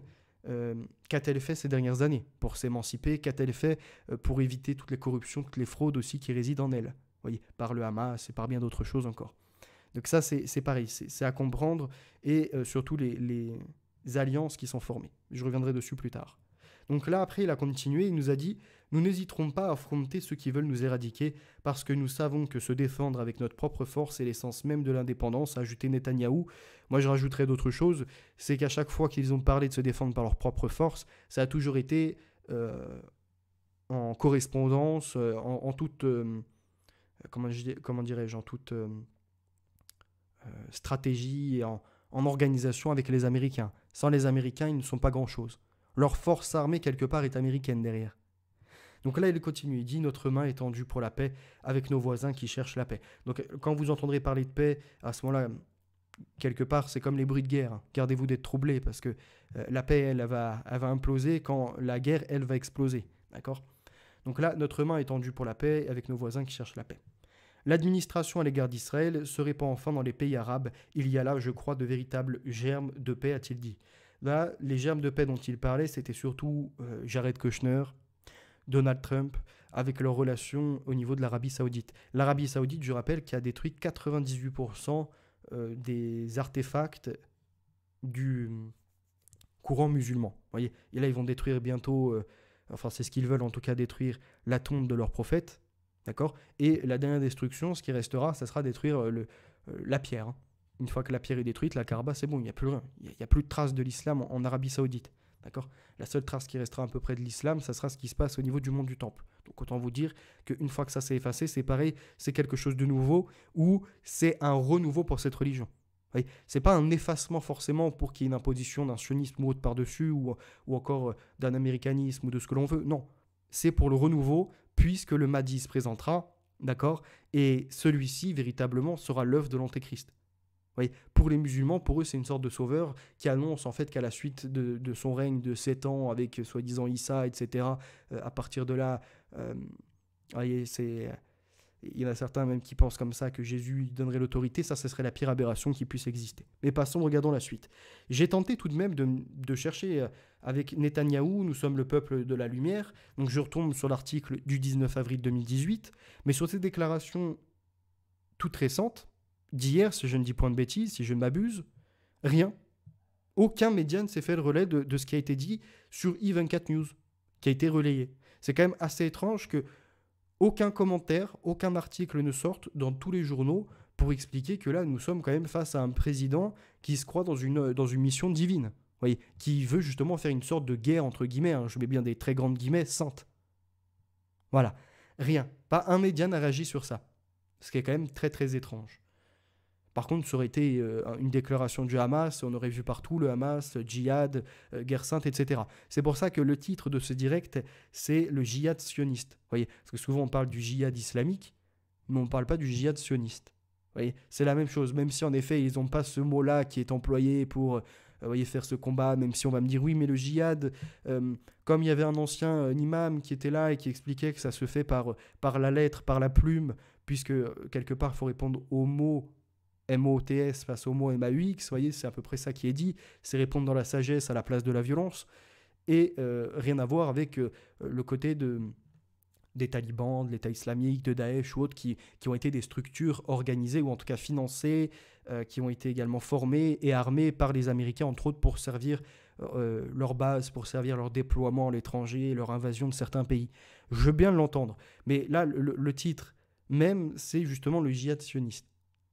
qu'a-t-elle fait ces dernières années pour s'émanciper ? Qu'a-t-elle fait pour éviter toutes les corruptions, toutes les fraudes aussi qui résident en elle ? Vous voyez, par le Hamas et par bien d'autres choses encore. Donc ça, c'est pareil, c'est à comprendre et surtout les alliances qui sont formées. Je reviendrai dessus plus tard. Donc là, après, il a continué, il nous a dit « Nous n'hésiterons pas à affronter ceux qui veulent nous éradiquer, parce que nous savons que se défendre avec notre propre force est l'essence même de l'indépendance », a ajouté Netanyahou. Moi, je rajouterais d'autres choses, c'est qu'à chaque fois qu'ils ont parlé de se défendre par leur propre force, ça a toujours été en correspondance, en toute... comment dirais-je, en toute stratégie et en organisation avec les Américains. Sans les Américains, ils ne sont pas grand-chose. Leur force armée, quelque part, est américaine derrière. Donc là, il continue, il dit « Notre main est tendue pour la paix avec nos voisins qui cherchent la paix ». Donc quand vous entendrez parler de paix, à ce moment-là, quelque part, c'est comme les bruits de guerre. Hein. Gardez-vous d'être troublés, parce que la paix, elle va imploser quand la guerre, elle, va exploser. D'accord ? Donc là, notre main est tendue pour la paix avec nos voisins qui cherchent la paix. L'administration à l'égard d'Israël se répand enfin dans les pays arabes. Il y a là, je crois, de véritables germes de paix, a-t-il dit. Là, les germes de paix dont il parlait, c'était surtout Jared Kushner, Donald Trump, avec leurs relations au niveau de l'Arabie Saoudite. L'Arabie Saoudite, je rappelle, qui a détruit 98% des artefacts du courant musulman. Vous voyez, et là, ils vont détruire bientôt, enfin, c'est ce qu'ils veulent en tout cas, détruire la tombe de leur prophète. D'accord ? Et la dernière destruction, ce qui restera, ça sera détruire la pierre. Hein. Une fois que la pierre est détruite, la Kaaba, c'est bon, il n'y a plus rien. Il n'y a plus de traces de l'islam en Arabie Saoudite. D'accord ? La seule trace qui restera à peu près de l'islam, ça sera ce qui se passe au niveau du mont du Temple. Donc autant vous dire qu'une fois que ça s'est effacé, c'est pareil, c'est quelque chose de nouveau ou c'est un renouveau pour cette religion. C'est pas un effacement forcément pour qu'il y ait une imposition d'un sionisme ou autre par-dessus ou encore d'un américanisme ou de ce que l'on veut. Non, c'est pour le renouveau puisque le Mahdi se présentera, d'accord ? Et celui-ci, véritablement, sera l'œuvre de l'Antéchrist. Pour les musulmans, pour eux, c'est une sorte de sauveur qui annonce en fait qu'à la suite de son règne de 7 ans avec soi-disant Issa, etc., à partir de là, il y en a certains même qui pensent comme ça que Jésus donnerait l'autorité, ça ce serait la pire aberration qui puisse exister. Mais passons, regardons la suite. J'ai tenté tout de même de chercher avec Netanyahou, nous sommes le peuple de la lumière, donc je retombe sur l'article du 19 avril 2018, mais sur ces déclarations toutes récentes, d'hier, si je ne dis point de bêtises, si je ne m'abuse, rien. Aucun média ne s'est fait le relais de ce qui a été dit sur i24 News, qui a été relayé. C'est quand même assez étrange que aucun commentaire, aucun article ne sorte dans tous les journaux pour expliquer que là, nous sommes quand même face à un président qui se croit dans une mission divine, voyez, qui veut justement faire une sorte de guerre, entre guillemets, hein, je mets bien des très grandes guillemets, sainte. Voilà, rien. Pas un média n'a réagi sur ça, ce qui est quand même très très étrange. Par contre, ça aurait été une déclaration du Hamas, on aurait vu partout le Hamas, djihad, guerre sainte, etc. C'est pour ça que le titre de ce direct, c'est le djihad sioniste. Voyez, parce que souvent on parle du djihad islamique, mais on ne parle pas du djihad sioniste. Voyez, c'est la même chose, même si en effet ils n'ont pas ce mot-là qui est employé pour faire ce combat, même si on va me dire oui, mais le djihad, comme il y avait un ancien imam qui était là et qui expliquait que ça se fait par la lettre, par la plume, puisque quelque part il faut répondre aux mots MOTS face au mot MAUX, voyez, c'est à peu près ça qui est dit, c'est répondre dans la sagesse à la place de la violence, et rien à voir avec le côté des talibans, de l'État islamique, de Daesh ou autres qui ont été des structures organisées ou en tout cas financées, qui ont été également formées et armées par les Américains, entre autres pour servir leur base, pour servir leur déploiement à l'étranger, leur invasion de certains pays. Je veux bien l'entendre, mais là, le titre même, c'est justement le djihad sioniste.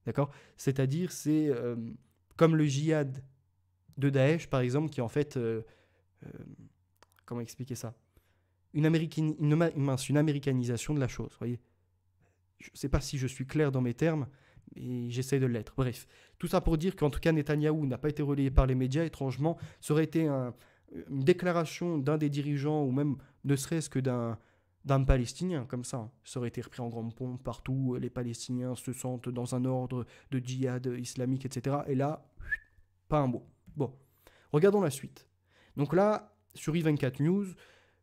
D'accord ? C'est-à-dire, c'est comme le djihad de Daesh, par exemple, qui est en fait... comment expliquer ça ? Une américanisation de la chose, voyez ? Je ne sais pas si je suis clair dans mes termes, mais j'essaie de l'être. Bref, tout ça pour dire qu'en tout cas, Netanyahou n'a pas été relayé par les médias, étrangement. Ça aurait été une déclaration d'un des dirigeants, ou même ne serait-ce que d'un Palestinien, comme ça. Ça aurait été repris en grande pompe partout, les Palestiniens se sentent dans un ordre de djihad islamique, etc. Et là, pas un mot. Bon, regardons la suite. Donc là, sur i24 News, vous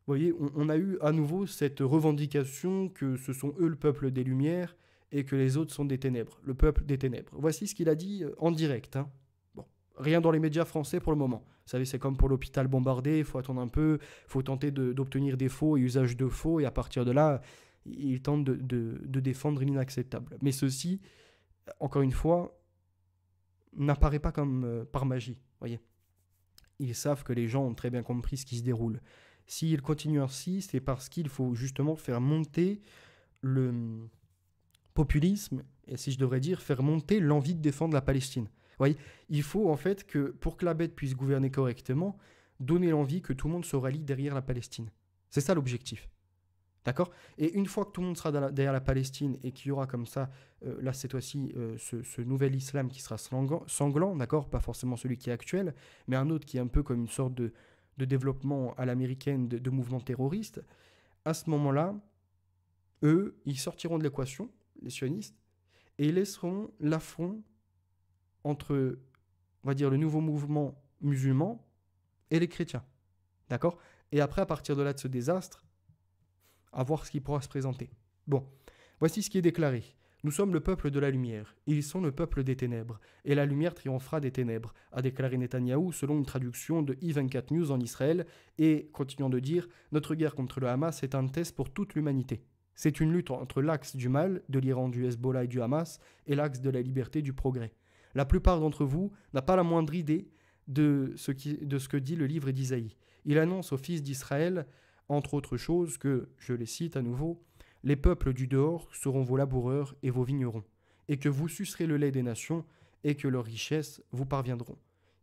voyez, on a eu à nouveau cette revendication que ce sont eux le peuple des Lumières et que les autres sont des ténèbres, le peuple des ténèbres. Voici ce qu'il a dit en direct. Hein. Bon, rien dans les médias français pour le moment. Vous savez, c'est comme pour l'hôpital bombardé, il faut attendre un peu, il faut tenter d'obtenir des faux et usage de faux, et à partir de là, ils tentent de défendre l'inacceptable. Mais ceci, encore une fois, n'apparaît pas comme par magie, voyez. Ils savent que les gens ont très bien compris ce qui se déroule. S'il continue ainsi, c'est parce qu'il faut justement faire monter le populisme, et si je devrais dire, faire monter l'envie de défendre la Palestine. Vous voyez, il faut en fait que, pour que la bête puisse gouverner correctement, donner l'envie que tout le monde se rallie derrière la Palestine. C'est ça l'objectif. D'accord. Et une fois que tout le monde sera derrière la Palestine et qu'il y aura comme ça, là cette fois-ci, ce nouvel islam qui sera sanglant, d'accord, pas forcément celui qui est actuel, mais un autre qui est un peu comme une sorte de développement à l'américaine de mouvements terroristes, à ce moment-là, eux, ils sortiront de l'équation, les sionistes, et ils laisseront l'affront entre, on va dire, le nouveau mouvement musulman et les chrétiens. D'accord. Et après, à partir de là, de ce désastre, à voir ce qui pourra se présenter. Bon, voici ce qui est déclaré. Nous sommes le peuple de la lumière, et ils sont le peuple des ténèbres, et la lumière triomphera des ténèbres, a déclaré Netanyahou selon une traduction de i24 News en Israël, et continuant de dire, notre guerre contre le Hamas est un test pour toute l'humanité. C'est une lutte entre l'axe du mal, de l'Iran, du Hezbollah et du Hamas, et l'axe de la liberté, du progrès. La plupart d'entre vous n'a pas la moindre idée de ce que dit le livre d'Isaïe. Il annonce aux fils d'Israël, entre autres choses, que, je les cite à nouveau, « Les peuples du dehors seront vos laboureurs et vos vignerons, et que vous sucerez le lait des nations, et que leurs richesses vous parviendront. »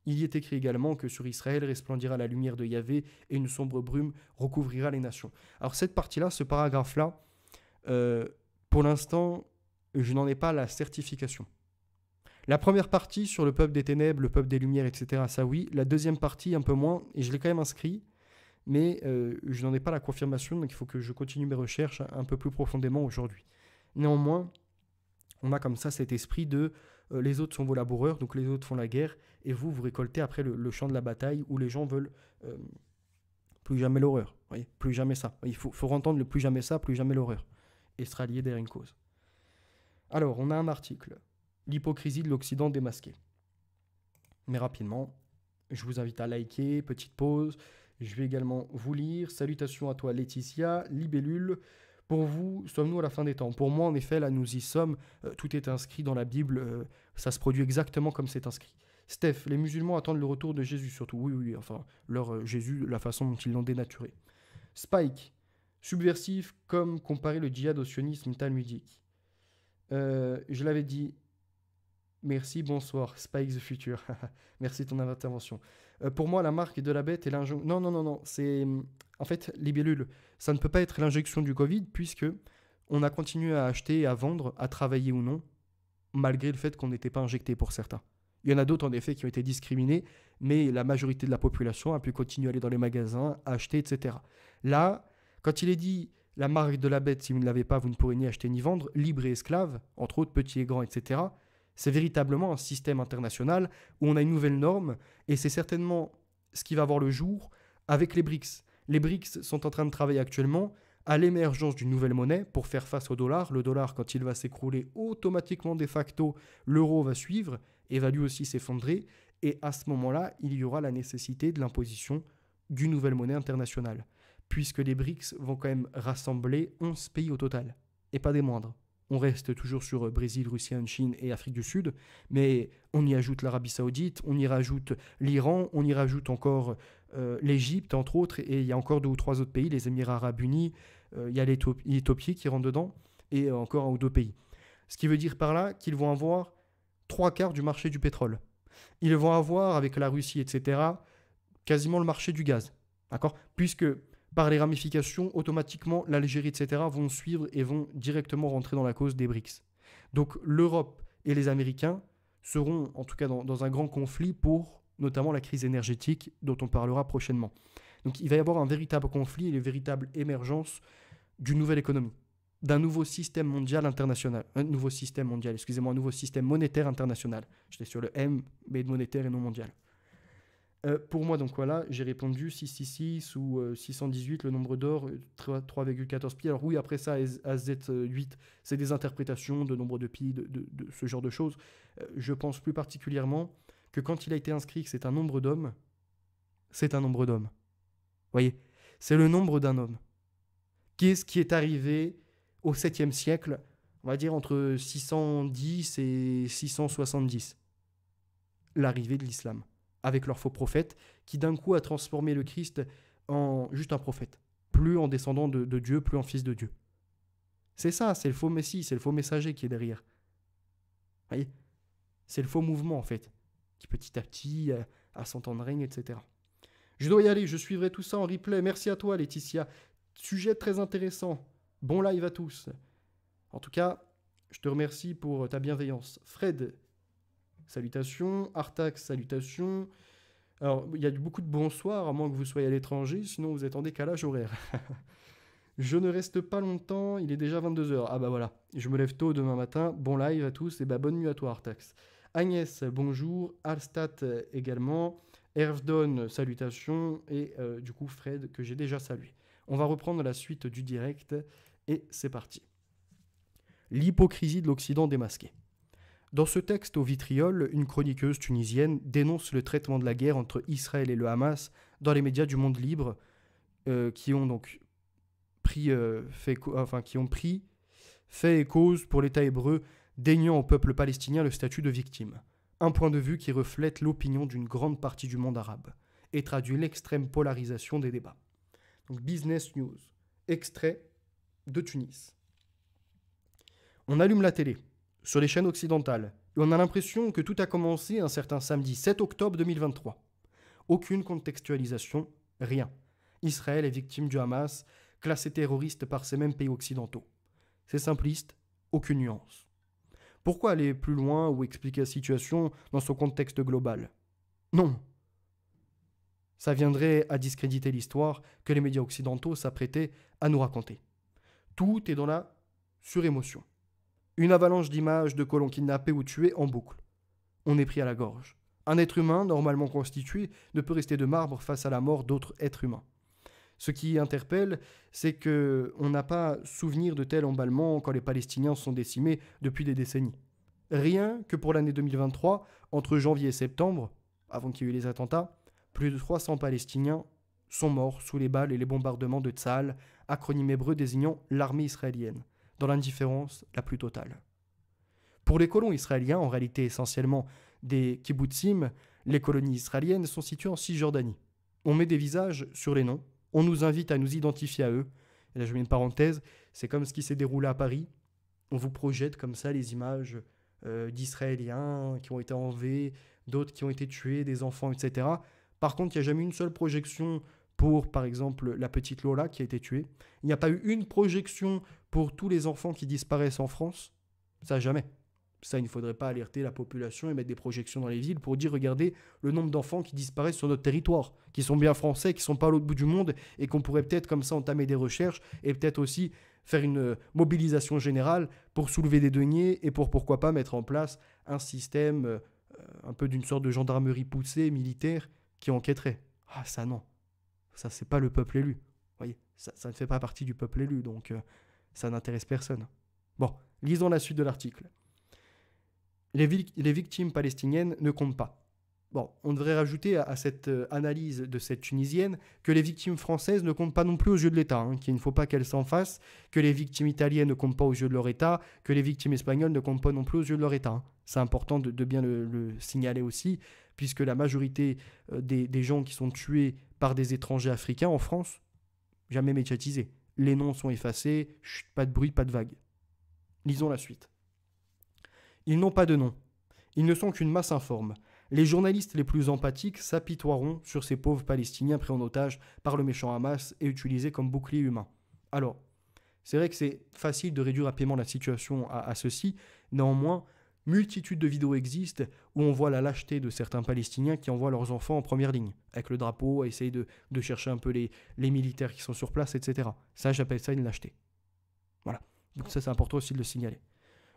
Il y est écrit également que sur Israël resplendira la lumière de Yahvé, et une sombre brume recouvrira les nations. Alors cette partie-là, ce paragraphe-là, pour l'instant, je n'en ai pas la certification. La première partie sur le peuple des ténèbres, le peuple des lumières, etc., ça oui. La deuxième partie, un peu moins, et je l'ai quand même inscrit, mais je n'en ai pas la confirmation, donc il faut que je continue mes recherches un peu plus profondément aujourd'hui. Néanmoins, on a comme ça cet esprit de les autres sont vos laboureurs, donc les autres font la guerre, et vous récoltez après le champ de la bataille où les gens veulent plus jamais l'horreur. Voyez, plus jamais ça. Il faut entendre le plus jamais ça, plus jamais l'horreur, et sera lié derrière une cause. Alors, on a un article, l'hypocrisie de l'Occident démasqué. Mais rapidement, je vous invite à liker, petite pause. Je vais également vous lire. Salutations à toi Laetitia, Libellule. Pour vous, sommes-nous à la fin des temps? Pour moi, en effet, là, nous y sommes. Tout est inscrit dans la Bible. Ça se produit exactement comme c'est inscrit. Steph, les musulmans attendent le retour de Jésus, surtout. Oui, enfin, leur Jésus, la façon dont ils l'ont dénaturé. Spike, subversif comme comparer le djihad au sionisme talmudique. Je l'avais dit. Merci, bonsoir, Spike the Future. Merci de ton intervention. Pour moi, la marque de la bête est l'injonction. Non. C'est. En fait, libellule, ça ne peut pas être l'injection du Covid, puisque on a continué à acheter, à vendre, à travailler ou non, malgré le fait qu'on n'était pas injecté pour certains. Il y en a d'autres, en effet, qui ont été discriminés, mais la majorité de la population a pu continuer à aller dans les magasins, à acheter, etc. Là, quand il est dit la marque de la bête, si vous ne l'avez pas, vous ne pourrez ni acheter ni vendre, libre et esclave, entre autres petits et grands, etc., c'est véritablement un système international où on a une nouvelle norme, et c'est certainement ce qui va voir le jour avec les BRICS. Les BRICS sont en train de travailler actuellement à l'émergence d'une nouvelle monnaie pour faire face au dollar. Le dollar, quand il va s'écrouler, automatiquement, de facto, l'euro va suivre et va lui aussi s'effondrer. Et à ce moment-là, il y aura la nécessité de l'imposition d'une nouvelle monnaie internationale, puisque les BRICS vont quand même rassembler 11 pays au total, et pas des moindres. On reste toujours sur Brésil, Russie, Chine et Afrique du Sud, mais on y ajoute l'Arabie Saoudite, on y rajoute l'Iran, on y rajoute encore l'Égypte, entre autres, et il y a encore 2 ou 3 autres pays, les Émirats Arabes Unis, il y a l'Éthiopie qui rentre dedans, et encore 1 ou 2 pays. Ce qui veut dire par là qu'ils vont avoir 3/4 du marché du pétrole. Ils vont avoir, avec la Russie, etc., quasiment le marché du gaz. D'accord ? Puisque par les ramifications, automatiquement, l'Algérie, etc., vont suivre et vont directement rentrer dans la cause des BRICS. Donc l'Europe et les Américains seront, en tout cas, dans un grand conflit pour notamment la crise énergétique dont on parlera prochainement. Donc il va y avoir un véritable conflit et une véritable émergence d'une nouvelle économie, d'un nouveau système mondial international. Un nouveau système monétaire international. J'étais sur le M, mais monétaire et non mondial. Pour moi, donc voilà, j'ai répondu 666 ou 618, le nombre d'or, 3,14 pi. Alors oui, après ça, AZ8, c'est des interprétations de nombre de pi, de ce genre de choses. Je pense plus particulièrement que quand il a été inscrit que c'est un nombre d'hommes, c'est un nombre d'hommes. Vous voyez, c'est le nombre d'un homme. Qu'est-ce qui est arrivé au 7e siècle, on va dire entre 610 et 670? L'arrivée de l'islam, avec leur faux prophète, qui d'un coup a transformé le Christ en juste un prophète, plus en descendant de Dieu, plus en fils de Dieu. C'est ça, c'est le faux Messie, c'est le faux messager qui est derrière. Vous voyez? C'est le faux mouvement en fait, qui petit à petit a son temps de règne, etc. Je dois y aller, je suivrai tout ça en replay. Merci à toi Laetitia. Sujet très intéressant. Bon live à tous. En tout cas, je te remercie pour ta bienveillance. Fred, salutations. Artax, salutations. Alors, il y a beaucoup de bonsoir, à moins que vous soyez à l'étranger, sinon vous êtes en décalage horaire. Je ne reste pas longtemps, il est déjà 22h. Ah bah voilà, je me lève tôt demain matin. Bon live à tous et bah bonne nuit à toi Artax. Agnès, bonjour. Alstat également. Ervdon, salutations. Et du coup Fred, que j'ai déjà salué. On va reprendre la suite du direct et c'est parti. L'hypocrisie de l'Occident démasquée. Dans ce texte au vitriol, une chroniqueuse tunisienne dénonce le traitement de la guerre entre Israël et le Hamas dans les médias du monde libre qui ont donc pris fait et cause pour l'État hébreu, déniant au peuple palestinien le statut de victime. Un point de vue qui reflète l'opinion d'une grande partie du monde arabe et traduit l'extrême polarisation des débats. Donc Business News, extrait de Tunis. On allume la télé, sur les chaînes occidentales, et on a l'impression que tout a commencé un certain samedi 7 octobre 2023. Aucune contextualisation, rien. Israël est victime du Hamas, classé terroriste par ces mêmes pays occidentaux. C'est simpliste, aucune nuance. Pourquoi aller plus loin ou expliquer la situation dans son contexte global? Non. Ça viendrait à discréditer l'histoire que les médias occidentaux s'apprêtaient à nous raconter. Tout est dans la surémotion. Une avalanche d'images de colons kidnappés ou tués en boucle. On est pris à la gorge. Un être humain, normalement constitué, ne peut rester de marbre face à la mort d'autres êtres humains. Ce qui interpelle, c'est qu'on n'a pas souvenir de tel emballement quand les Palestiniens sont décimés depuis des décennies. Rien que pour l'année 2023, entre janvier et septembre, avant qu'il y ait eu les attentats, plus de 300 Palestiniens sont morts sous les balles et les bombardements de Tsahal, acronyme hébreu désignant l'armée israélienne, dans l'indifférence la plus totale. Pour les colons israéliens, en réalité essentiellement des kibbutzim, les colonies israéliennes sont situées en Cisjordanie. On met des visages sur les noms, on nous invite à nous identifier à eux. Et là je mets une parenthèse, c'est comme ce qui s'est déroulé à Paris. On vous projette comme ça les images d'Israéliens qui ont été enlevés, d'autres qui ont été tués, des enfants, etc. Par contre, il n'y a jamais eu une seule projection pour, par exemple, la petite Lola qui a été tuée. Il n'y a pas eu une projection pour tous les enfants qui disparaissent en France. Ça, jamais. Ça, il ne faudrait pas alerter la population et mettre des projections dans les villes pour dire, regardez, le nombre d'enfants qui disparaissent sur notre territoire, qui sont bien français, qui ne sont pas à l'autre bout du monde, et qu'on pourrait peut-être comme ça entamer des recherches, et peut-être aussi faire une mobilisation générale pour soulever des deniers, et pour pourquoi pas mettre en place un système, un peu d'une sorte de gendarmerie poussée, militaire, qui enquêterait. Ah, ça non. Ça, c'est pas le peuple élu. Vous voyez, ça ne fait pas partie du peuple élu, donc ça n'intéresse personne. Bon, lisons la suite de l'article. Les victimes palestiniennes ne comptent pas. Bon, on devrait rajouter à cette analyse de cette Tunisienne que les victimes françaises ne comptent pas non plus aux yeux de l'État, qu'il ne faut pas qu'elles s'en fassent, que les victimes italiennes ne comptent pas aux yeux de leur État, que les victimes espagnoles ne comptent pas non plus aux yeux de leur État. C'est important de bien le signaler aussi, puisque la majorité des gens qui sont tués par des étrangers africains en France, jamais médiatisés. Les noms sont effacés, chut, pas de bruit, pas de vague. Lisons la suite. Ils n'ont pas de nom. Ils ne sont qu'une masse informe. Les journalistes les plus empathiques s'apitoieront sur ces pauvres Palestiniens pris en otage par le méchant Hamas et utilisés comme bouclier humain. Alors, c'est vrai que c'est facile de réduire rapidement la situation à ceci. Néanmoins, multitude de vidéos existent où on voit la lâcheté de certains Palestiniens qui envoient leurs enfants en première ligne, avec le drapeau, à essayer de chercher un peu les militaires qui sont sur place, etc. Ça, j'appelle ça une lâcheté. Voilà. Donc ça, c'est important aussi de le signaler.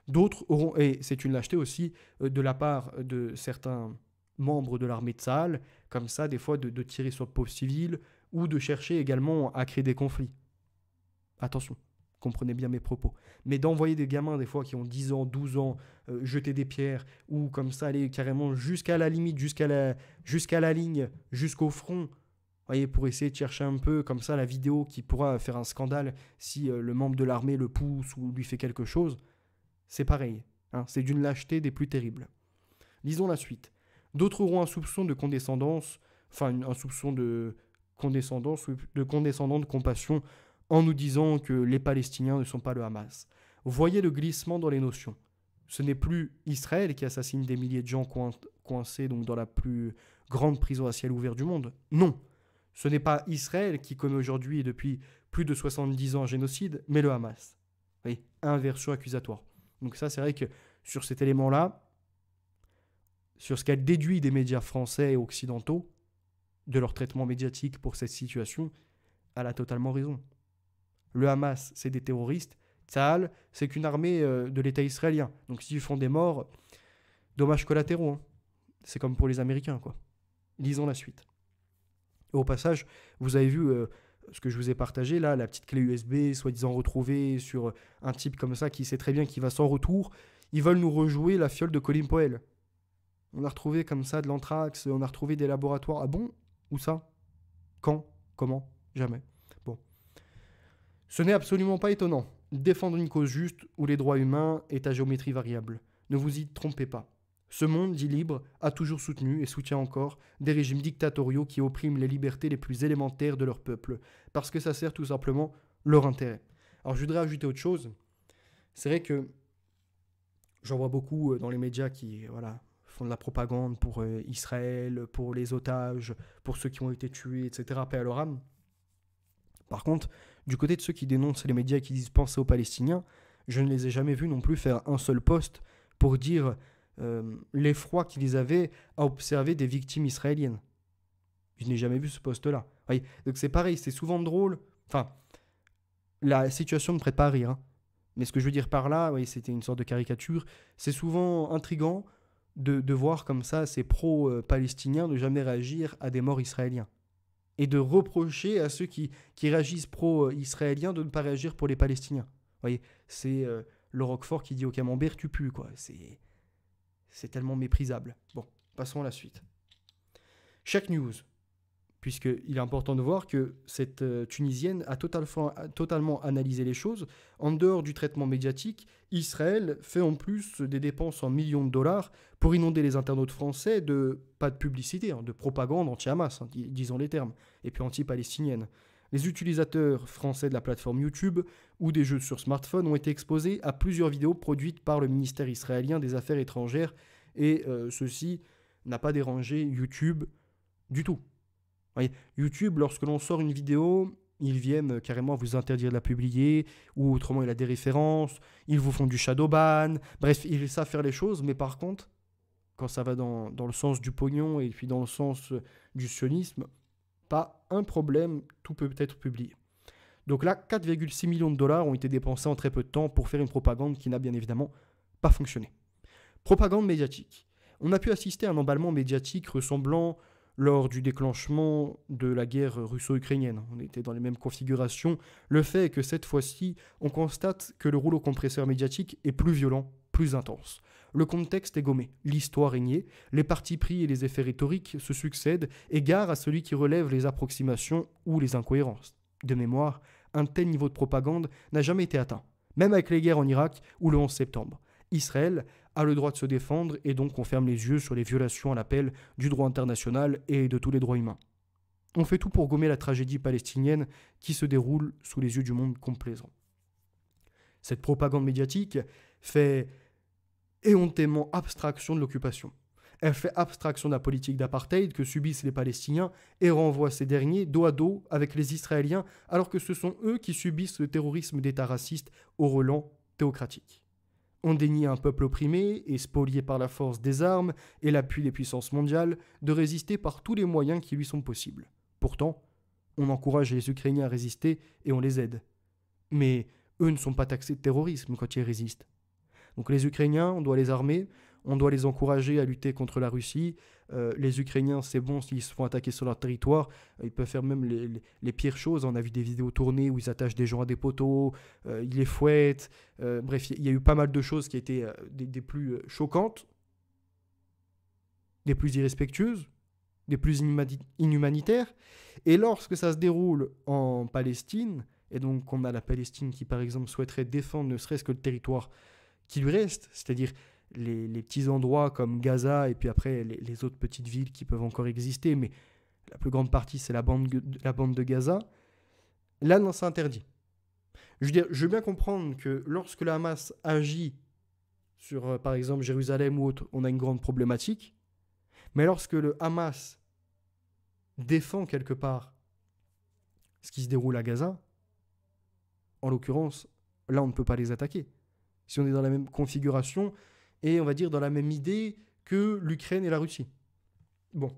D'autres auront, et c'est une lâcheté aussi de la part de certains membres de l'armée de Tsahal, comme ça, des fois, de tirer sur le pauvre civil ou de chercher également à créer des conflits. Attention, comprenez bien mes propos. Mais d'envoyer des gamins, des fois, qui ont 10 ans, 12 ans, jeter des pierres, ou comme ça, aller carrément jusqu'à la limite, jusqu'à la ligne, jusqu'au front, voyez, pour essayer de chercher un peu, comme ça, la vidéo qui pourra faire un scandale si le membre de l'armée le pousse ou lui fait quelque chose. C'est pareil, c'est d'une lâcheté des plus terribles. Lisons la suite. D'autres auront un soupçon de condescendance, enfin un soupçon de de compassion en nous disant que les Palestiniens ne sont pas le Hamas. Voyez le glissement dans les notions. Ce n'est plus Israël qui assassine des milliers de gens coincés donc dans la plus grande prison à ciel ouvert du monde. Non, ce n'est pas Israël qui commet aujourd'hui et depuis plus de 70 ans un génocide, mais le Hamas. Oui, inversion accusatoire. Donc ça, c'est vrai que sur cet élément-là, sur ce qu'elle déduit des médias français et occidentaux, de leur traitement médiatique pour cette situation, elle a totalement raison. Le Hamas, c'est des terroristes. Tsahal, c'est qu'une armée de l'État israélien. Donc s'ils font des morts, dommages collatéraux. Hein. C'est comme pour les Américains, quoi. Lisons la suite. Et au passage, vous avez vu ce que je vous ai partagé, là, la petite clé USB, soi-disant retrouvée sur un type comme ça qui sait très bien qu'il va sans retour. Ils veulent nous rejouer la fiole de Colin Powell. On a retrouvé comme ça de l'anthrax, on a retrouvé des laboratoires. Ah bon? Où ça? Quand? Comment? Jamais. Bon. Ce n'est absolument pas étonnant. Défendre une cause juste où les droits humains est à géométrie variable. Ne vous y trompez pas. Ce monde, dit libre, a toujours soutenu et soutient encore des régimes dictatoriaux qui oppriment les libertés les plus élémentaires de leur peuple, parce que ça sert tout simplement leur intérêt. Alors je voudrais ajouter autre chose. C'est vrai que j'en vois beaucoup dans les médias qui font de la propagande pour Israël, pour les otages, pour ceux qui ont été tués, etc. Paix à leur âme. Par contre, du côté de ceux qui dénoncent les médias et qui disent penser aux Palestiniens, je ne les ai jamais vus non plus faire un seul post pour dire l'effroi qu'ils avaient à observer des victimes israéliennes. Je n'ai jamais vu ce post-là. Oui, donc c'est pareil, c'est souvent drôle. Enfin, la situation ne prête pas à rire. Hein. Mais ce que je veux dire par là, oui, c'était une sorte de caricature. C'est souvent intriguant de voir comme ça ces pro-palestiniens ne jamais réagir à des morts israéliens. Et de reprocher à ceux qui réagissent pro-israéliens de ne pas réagir pour les Palestiniens. Vous voyez, c'est le Roquefort qui dit au camembert, tu pues, quoi. C'est tellement méprisable. Bon, passons à la suite. Chaque news, puisqu'il est important de voir que cette Tunisienne a totalement analysé les choses. En dehors du traitement médiatique, Israël fait en plus des dépenses en millions de dollars pour inonder les internautes français pas de publicité, de propagande anti-Hamas, disons les termes, et puis anti-palestinienne. Les utilisateurs français de la plateforme YouTube ou des jeux sur smartphone ont été exposés à plusieurs vidéos produites par le ministère israélien des Affaires étrangères, et ceci n'a pas dérangé YouTube du tout. Voyez, YouTube, lorsque l'on sort une vidéo, ils viennent carrément vous interdire de la publier, ou autrement il a des références, ils vous font du shadowban, bref, ils savent faire les choses, mais par contre, quand ça va dans le sens du pognon et puis dans le sens du sionisme, pas un problème, tout peut être publié. Donc là, 4,6 millions de dollars ont été dépensés en très peu de temps pour faire une propagande qui n'a bien évidemment pas fonctionné. Propagande médiatique. On a pu assister à un emballement médiatique ressemblant lors du déclenchement de la guerre russo-ukrainienne. On était dans les mêmes configurations. Le fait est que cette fois-ci, on constate que le rouleau compresseur médiatique est plus violent, plus intense. Le contexte est gommé, l'histoire est niée, les partis pris et les effets rhétoriques se succèdent, égard à celui qui relève les approximations ou les incohérences. De mémoire, un tel niveau de propagande n'a jamais été atteint, même avec les guerres en Irak ou le 11 septembre. Israël a le droit de se défendre et donc on ferme les yeux sur les violations à l'appel du droit international et de tous les droits humains. On fait tout pour gommer la tragédie palestinienne qui se déroule sous les yeux du monde complaisant. Cette propagande médiatique fait éhontément abstraction de l'occupation. Elle fait abstraction de la politique d'apartheid que subissent les Palestiniens et renvoie ces derniers dos à dos avec les Israéliens alors que ce sont eux qui subissent le terrorisme d'État raciste au relent théocratique. On dénie à un peuple opprimé et spolié par la force des armes et l'appui des puissances mondiales de résister par tous les moyens qui lui sont possibles. Pourtant, on encourage les Ukrainiens à résister et on les aide. Mais eux ne sont pas taxés de terrorisme quand ils résistent. Donc les Ukrainiens, on doit les armer, on doit les encourager à lutter contre la Russie. Les Ukrainiens, c'est bon, s'ils se font attaquer sur leur territoire, ils peuvent faire même les pires choses. On a vu des vidéos tournées où ils attachent des gens à des poteaux, ils les fouettent. Bref, il y a eu pas mal de choses qui étaient des plus choquantes, des plus irrespectueuses, des plus inhumanitaires. Et lorsque ça se déroule en Palestine, et donc on a la Palestine qui par exemple souhaiterait défendre ne serait-ce que le territoire qui lui reste, c'est-à-dire les petits endroits comme Gaza et puis après les autres petites villes qui peuvent encore exister, mais la plus grande partie c'est la bande de Gaza, là non, c'est interdit. Je veux dire, je veux bien comprendre que lorsque le Hamas agit sur, par exemple, Jérusalem ou autre, on a une grande problématique, mais lorsque le Hamas défend quelque part ce qui se déroule à Gaza, en l'occurrence, là on ne peut pas les attaquer. Si on est dans la même configuration et on va dire dans la même idée que l'Ukraine et la Russie. Bon.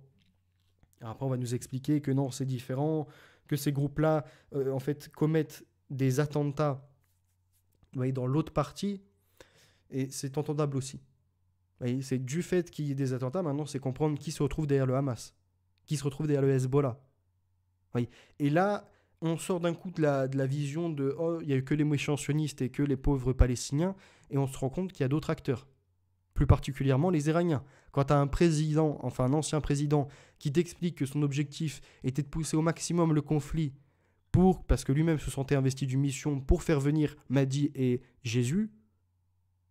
Alors après on va nous expliquer que non, c'est différent, que ces groupes-là en fait commettent des attentats, vous voyez, dans l'autre partie, et c'est entendable aussi. Vous voyez, c'est du fait qu'il y ait des attentats, maintenant c'est comprendre qui se retrouve derrière le Hamas, qui se retrouve derrière le Hezbollah. Vous voyez. Et là, on sort d'un coup de la vision de « oh, il n'y a eu que les méchants sionistes et que les pauvres Palestiniens », et on se rend compte qu'il y a d'autres acteurs, plus particulièrement les Iraniens. Quand tu as un président, enfin un ancien président, qui t'explique que son objectif était de pousser au maximum le conflit parce que lui-même se sentait investi d'une mission pour faire venir Mahdi et Jésus,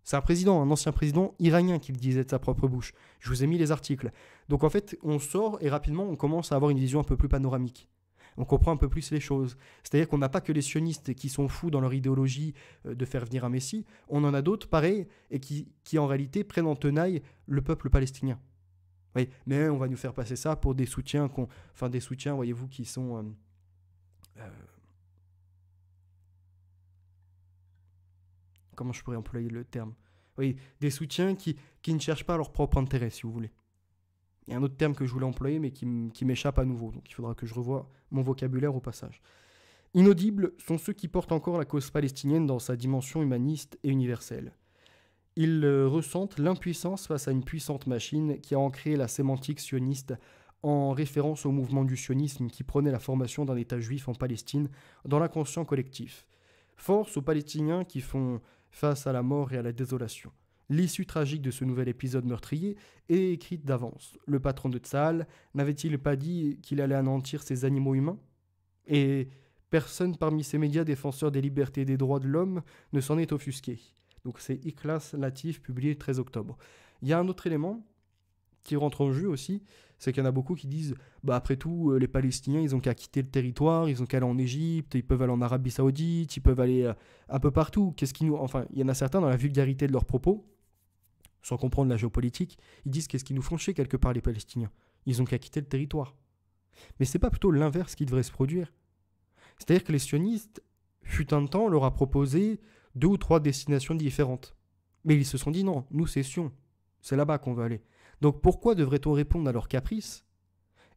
c'est un ancien président iranien qui le disait de sa propre bouche. Je vous ai mis les articles. Donc en fait, on sort et rapidement, on commence à avoir une vision un peu plus panoramique. On comprend un peu plus les choses. C'est-à-dire qu'on n'a pas que les sionistes qui sont fous dans leur idéologie de faire venir un messie, on en a d'autres, pareil, et qui en réalité prennent en tenaille le peuple palestinien. Oui, mais on va nous faire passer ça pour des soutiens, voyez-vous, qui sont... comment je pourrais employer le terme ? Oui, des soutiens qui ne cherchent pas leur propre intérêt, si vous voulez. Il y a un autre terme que je voulais employer, mais qui m'échappe à nouveau. Donc il faudra que je revoie mon vocabulaire au passage. Inaudibles sont ceux qui portent encore la cause palestinienne dans sa dimension humaniste et universelle. Ils ressentent l'impuissance face à une puissante machine qui a ancré la sémantique sioniste en référence au mouvement du sionisme qui prônait la formation d'un État juif en Palestine dans l'inconscient collectif. Force aux Palestiniens qui font face à la mort et à la désolation. L'issue tragique de ce nouvel épisode meurtrier est écrite d'avance. Le patron de Tsahal n'avait-il pas dit qu'il allait anéantir ces animaux humains ? Et personne parmi ces médias défenseurs des libertés et des droits de l'homme ne s'en est offusqué. Donc c'est Ikhlas Latif, publié le 13 octobre. Il y a un autre élément qui rentre en jeu aussi, c'est qu'il y en a beaucoup qui disent après tout, les Palestiniens, ils ont qu'à quitter le territoire, ils ont qu'à aller en Égypte, ils peuvent aller en Arabie Saoudite, ils peuvent aller un peu partout. Enfin, il y en a certains dans la vulgarité de leurs propos, sans comprendre la géopolitique, ils disent qu'est-ce qui nous font chier quelque part les Palestiniens. Ils ont qu'à quitter le territoire. Mais c'est pas plutôt l'inverse qui devrait se produire. C'est-à-dire que les sionistes, fut un temps, leur a proposé 2 ou 3 destinations différentes. Mais ils se sont dit non, nous c'est Sion, c'est là-bas qu'on veut aller. Donc pourquoi devrait-on répondre à leurs caprices ?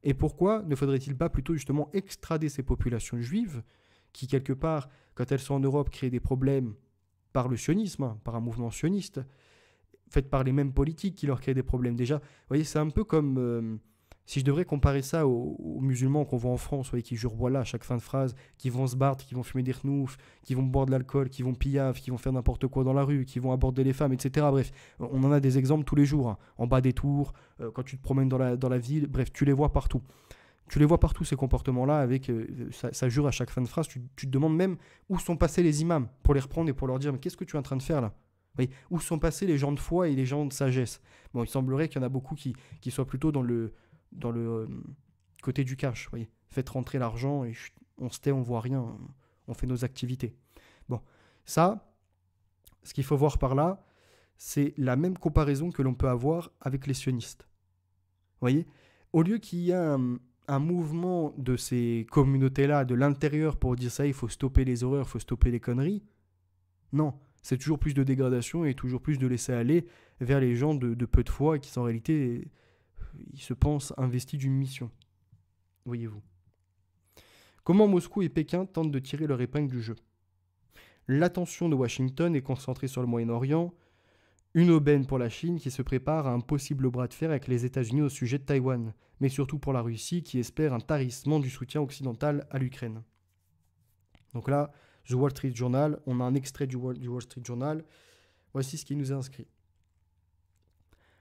Et pourquoi ne faudrait-il pas plutôt justement extrader ces populations juives qui quelque part, quand elles sont en Europe, créent des problèmes par le sionisme, par un mouvement sioniste, fait par les mêmes politiques qui leur créent des problèmes déjà. Vous voyez, c'est un peu comme... si je devrais comparer ça aux musulmans qu'on voit en France, vous voyez, qui jurent voilà à chaque fin de phrase, qui vont se battre, qui vont fumer des renoufs, qui vont boire de l'alcool, qui vont pillave, qui vont faire n'importe quoi dans la rue, qui vont aborder les femmes, etc. Bref, on en a des exemples tous les jours, hein, en bas des tours, quand tu te promènes dans la ville, bref, tu les vois partout. Tu les vois partout, ces comportements-là, avec ça jure à chaque fin de phrase. Tu te demandes même où sont passés les imams pour les reprendre et pour leur dire « Mais qu'est-ce que tu es en train de faire là ?» Oui, où sont passés les gens de foi et les gens de sagesse ? Bon, il semblerait qu'il y en a beaucoup qui soient plutôt dans le côté du cash, vous voyez. Faites rentrer l'argent et on se tait, on voit rien, on fait nos activités. Bon, ça, ce qu'il faut voir par là, c'est la même comparaison que l'on peut avoir avec les sionistes. Vous voyez, au lieu qu'il y ait un mouvement de ces communautés-là, de l'intérieur, pour dire ça, il faut stopper les horreurs, il faut stopper les conneries, non, c'est toujours plus de dégradation et toujours plus de laisser aller vers les gens de peu de foi qui sont en réalité... ils se pensent investis d'une mission. Voyez-vous. Comment Moscou et Pékin tentent de tirer leur épingle du jeu ? L'attention de Washington est concentrée sur le Moyen-Orient, une aubaine pour la Chine qui se prépare à un possible bras de fer avec les États-Unis au sujet de Taïwan, mais surtout pour la Russie qui espère un tarissement du soutien occidental à l'Ukraine. Donc là, The Wall Street Journal, on a un extrait du Wall Street Journal. Voici ce qui nous est inscrit.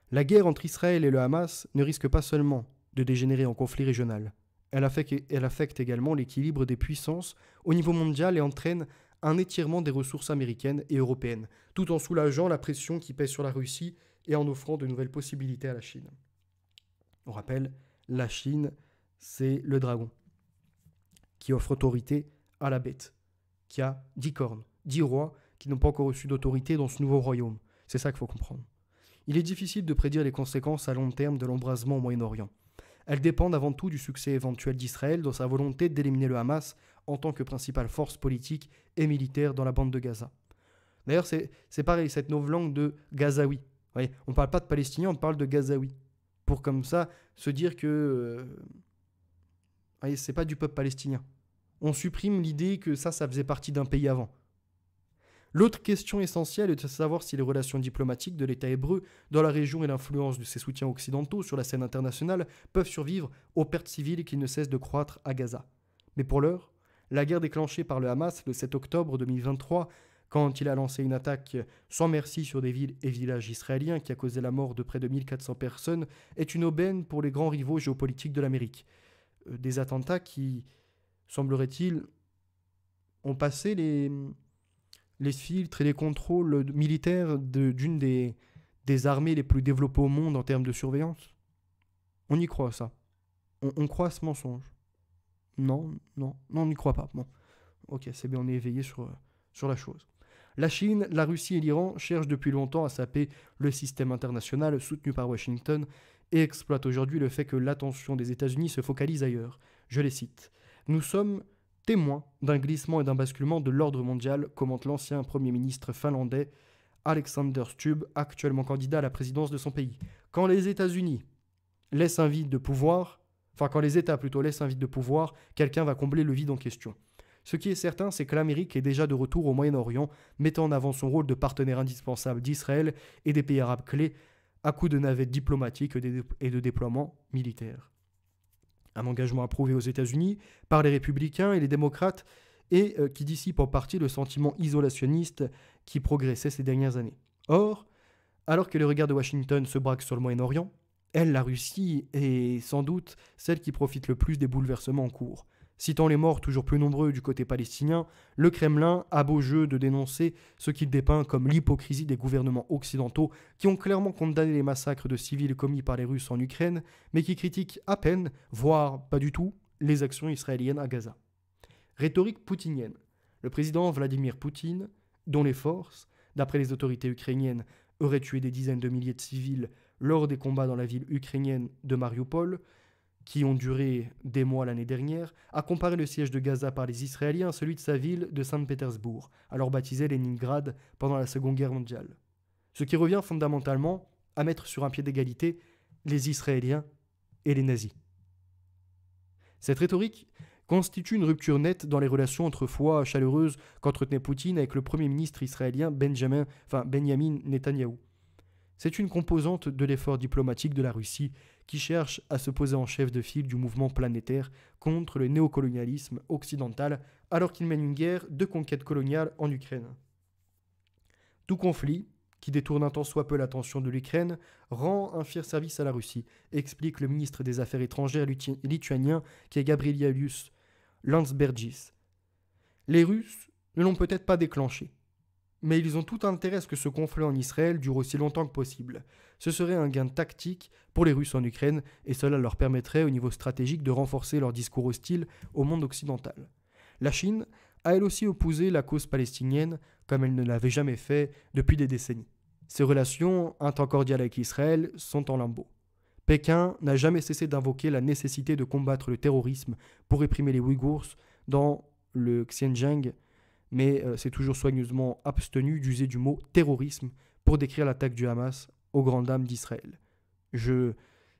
La guerre entre Israël et le Hamas ne risque pas seulement de dégénérer en conflit régional. Elle affecte également l'équilibre des puissances au niveau mondial et entraîne un étirement des ressources américaines et européennes, tout en soulageant la pression qui pèse sur la Russie et en offrant de nouvelles possibilités à la Chine. On rappelle, la Chine, c'est le dragon, qui offre autorité à la bête, qui a 10 cornes, 10 rois qui n'ont pas encore reçu d'autorité dans ce nouveau royaume. C'est ça qu'il faut comprendre. Il est difficile de prédire les conséquences à long terme de l'embrasement au Moyen-Orient. Elles dépendent avant tout du succès éventuel d'Israël dans sa volonté d'éliminer le Hamas en tant que principale force politique et militaire dans la bande de Gaza. D'ailleurs, c'est pareil, cette nouvelle langue de Gazaoui. On ne parle pas de Palestiniens, on parle de Gazaoui. Pour comme ça se dire que c'est pas du peuple palestinien. On supprime l'idée que ça faisait partie d'un pays avant. L'autre question essentielle est de savoir si les relations diplomatiques de l'État hébreu dans la région et l'influence de ses soutiens occidentaux sur la scène internationale peuvent survivre aux pertes civiles qui ne cessent de croître à Gaza. Mais pour l'heure, la guerre déclenchée par le Hamas le 7 octobre 2023, quand il a lancé une attaque sans merci sur des villes et villages israéliens qui a causé la mort de près de 1400 personnes, est une aubaine pour les grands rivaux géopolitiques de l'Amérique. Des attentats qui, semblerait-il, ont passé les filtres et les contrôles militaires d'une des armées les plus développées au monde en termes de surveillance. On y croit, ça. On croit à ce mensonge. Non, on n'y croit pas. Bon, ok, c'est bien, on est éveillé sur la chose. La Chine, la Russie et l'Iran cherchent depuis longtemps à saper le système international soutenu par Washington et exploitent aujourd'hui le fait que l'attention des États-Unis se focalise ailleurs. Je les cite. « Nous sommes témoins d'un glissement et d'un basculement de l'ordre mondial », commente l'ancien Premier ministre finlandais Alexander Stubb, actuellement candidat à la présidence de son pays. Quand les États-Unis laissent un vide de pouvoir, quand les États plutôt laissent un vide de pouvoir, quelqu'un va combler le vide en question. Ce qui est certain, c'est que l'Amérique est déjà de retour au Moyen-Orient, mettant en avant son rôle de partenaire indispensable d'Israël et des pays arabes clés, à coups de navettes diplomatiques et de déploiements militaires. Un engagement approuvé aux États-Unis par les républicains et les démocrates et qui dissipe en partie le sentiment isolationniste qui progressait ces dernières années. Or, alors que les regards de Washington se braquent sur le Moyen-Orient, elle, la Russie, est sans doute celle qui profite le plus des bouleversements en cours. Citant les morts toujours plus nombreux du côté palestinien, le Kremlin a beau jeu de dénoncer ce qu'il dépeint comme l'hypocrisie des gouvernements occidentaux qui ont clairement condamné les massacres de civils commis par les Russes en Ukraine, mais qui critiquent à peine, voire pas du tout, les actions israéliennes à Gaza. Rhétorique poutinienne. Le président Vladimir Poutine, dont les forces, d'après les autorités ukrainiennes, auraient tué des dizaines de milliers de civils lors des combats dans la ville ukrainienne de Mariupol, qui ont duré des mois l'année dernière, a comparé le siège de Gaza par les Israéliens à celui de sa ville de Saint-Pétersbourg, alors baptisée Leningrad pendant la Seconde Guerre mondiale. Ce qui revient fondamentalement à mettre sur un pied d'égalité les Israéliens et les nazis. Cette rhétorique constitue une rupture nette dans les relations autrefois chaleureuses qu'entretenait Poutine avec le Premier ministre israélien Benjamin Netanyahou. C'est une composante de l'effort diplomatique de la Russie qui cherche à se poser en chef de file du mouvement planétaire contre le néocolonialisme occidental alors qu'il mène une guerre de conquête coloniale en Ukraine. Tout conflit, qui détourne un tant soit peu l'attention de l'Ukraine, rend un fier service à la Russie, explique le ministre des Affaires étrangères lituanien qui est Gabrielius Landsbergis. Les Russes ne l'ont peut-être pas déclenché, mais ils ont tout intérêt à ce que ce conflit en Israël dure aussi longtemps que possible. Ce serait un gain tactique pour les Russes en Ukraine, et cela leur permettrait au niveau stratégique de renforcer leur discours hostile au monde occidental. La Chine a elle aussi opposé la cause palestinienne, comme elle ne l'avait jamais fait depuis des décennies. Ses relations, un temps cordiales avec Israël, sont en lambeaux. Pékin n'a jamais cessé d'invoquer la nécessité de combattre le terrorisme pour réprimer les Ouïghours dans le Xinjiang, mais c'est toujours soigneusement abstenu d'user du mot terrorisme pour décrire l'attaque du Hamas aux grandes dames d'Israël. Je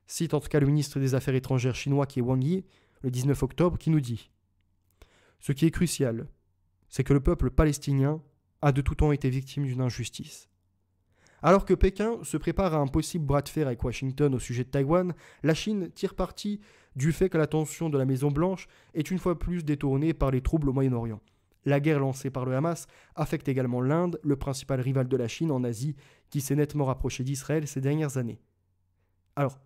cite en tout cas le ministre des Affaires étrangères chinois qui est Wang Yi, le 19 octobre, qui nous dit « Ce qui est crucial, c'est que le peuple palestinien a de tout temps été victime d'une injustice. » Alors que Pékin se prépare à un possible bras de fer avec Washington au sujet de Taïwan, la Chine tire parti du fait que l'attention de la Maison-Blanche est une fois plus détournée par les troubles au Moyen-Orient. La guerre lancée par le Hamas affecte également l'Inde, le principal rival de la Chine en Asie, qui s'est nettement rapproché d'Israël ces dernières années. Alors,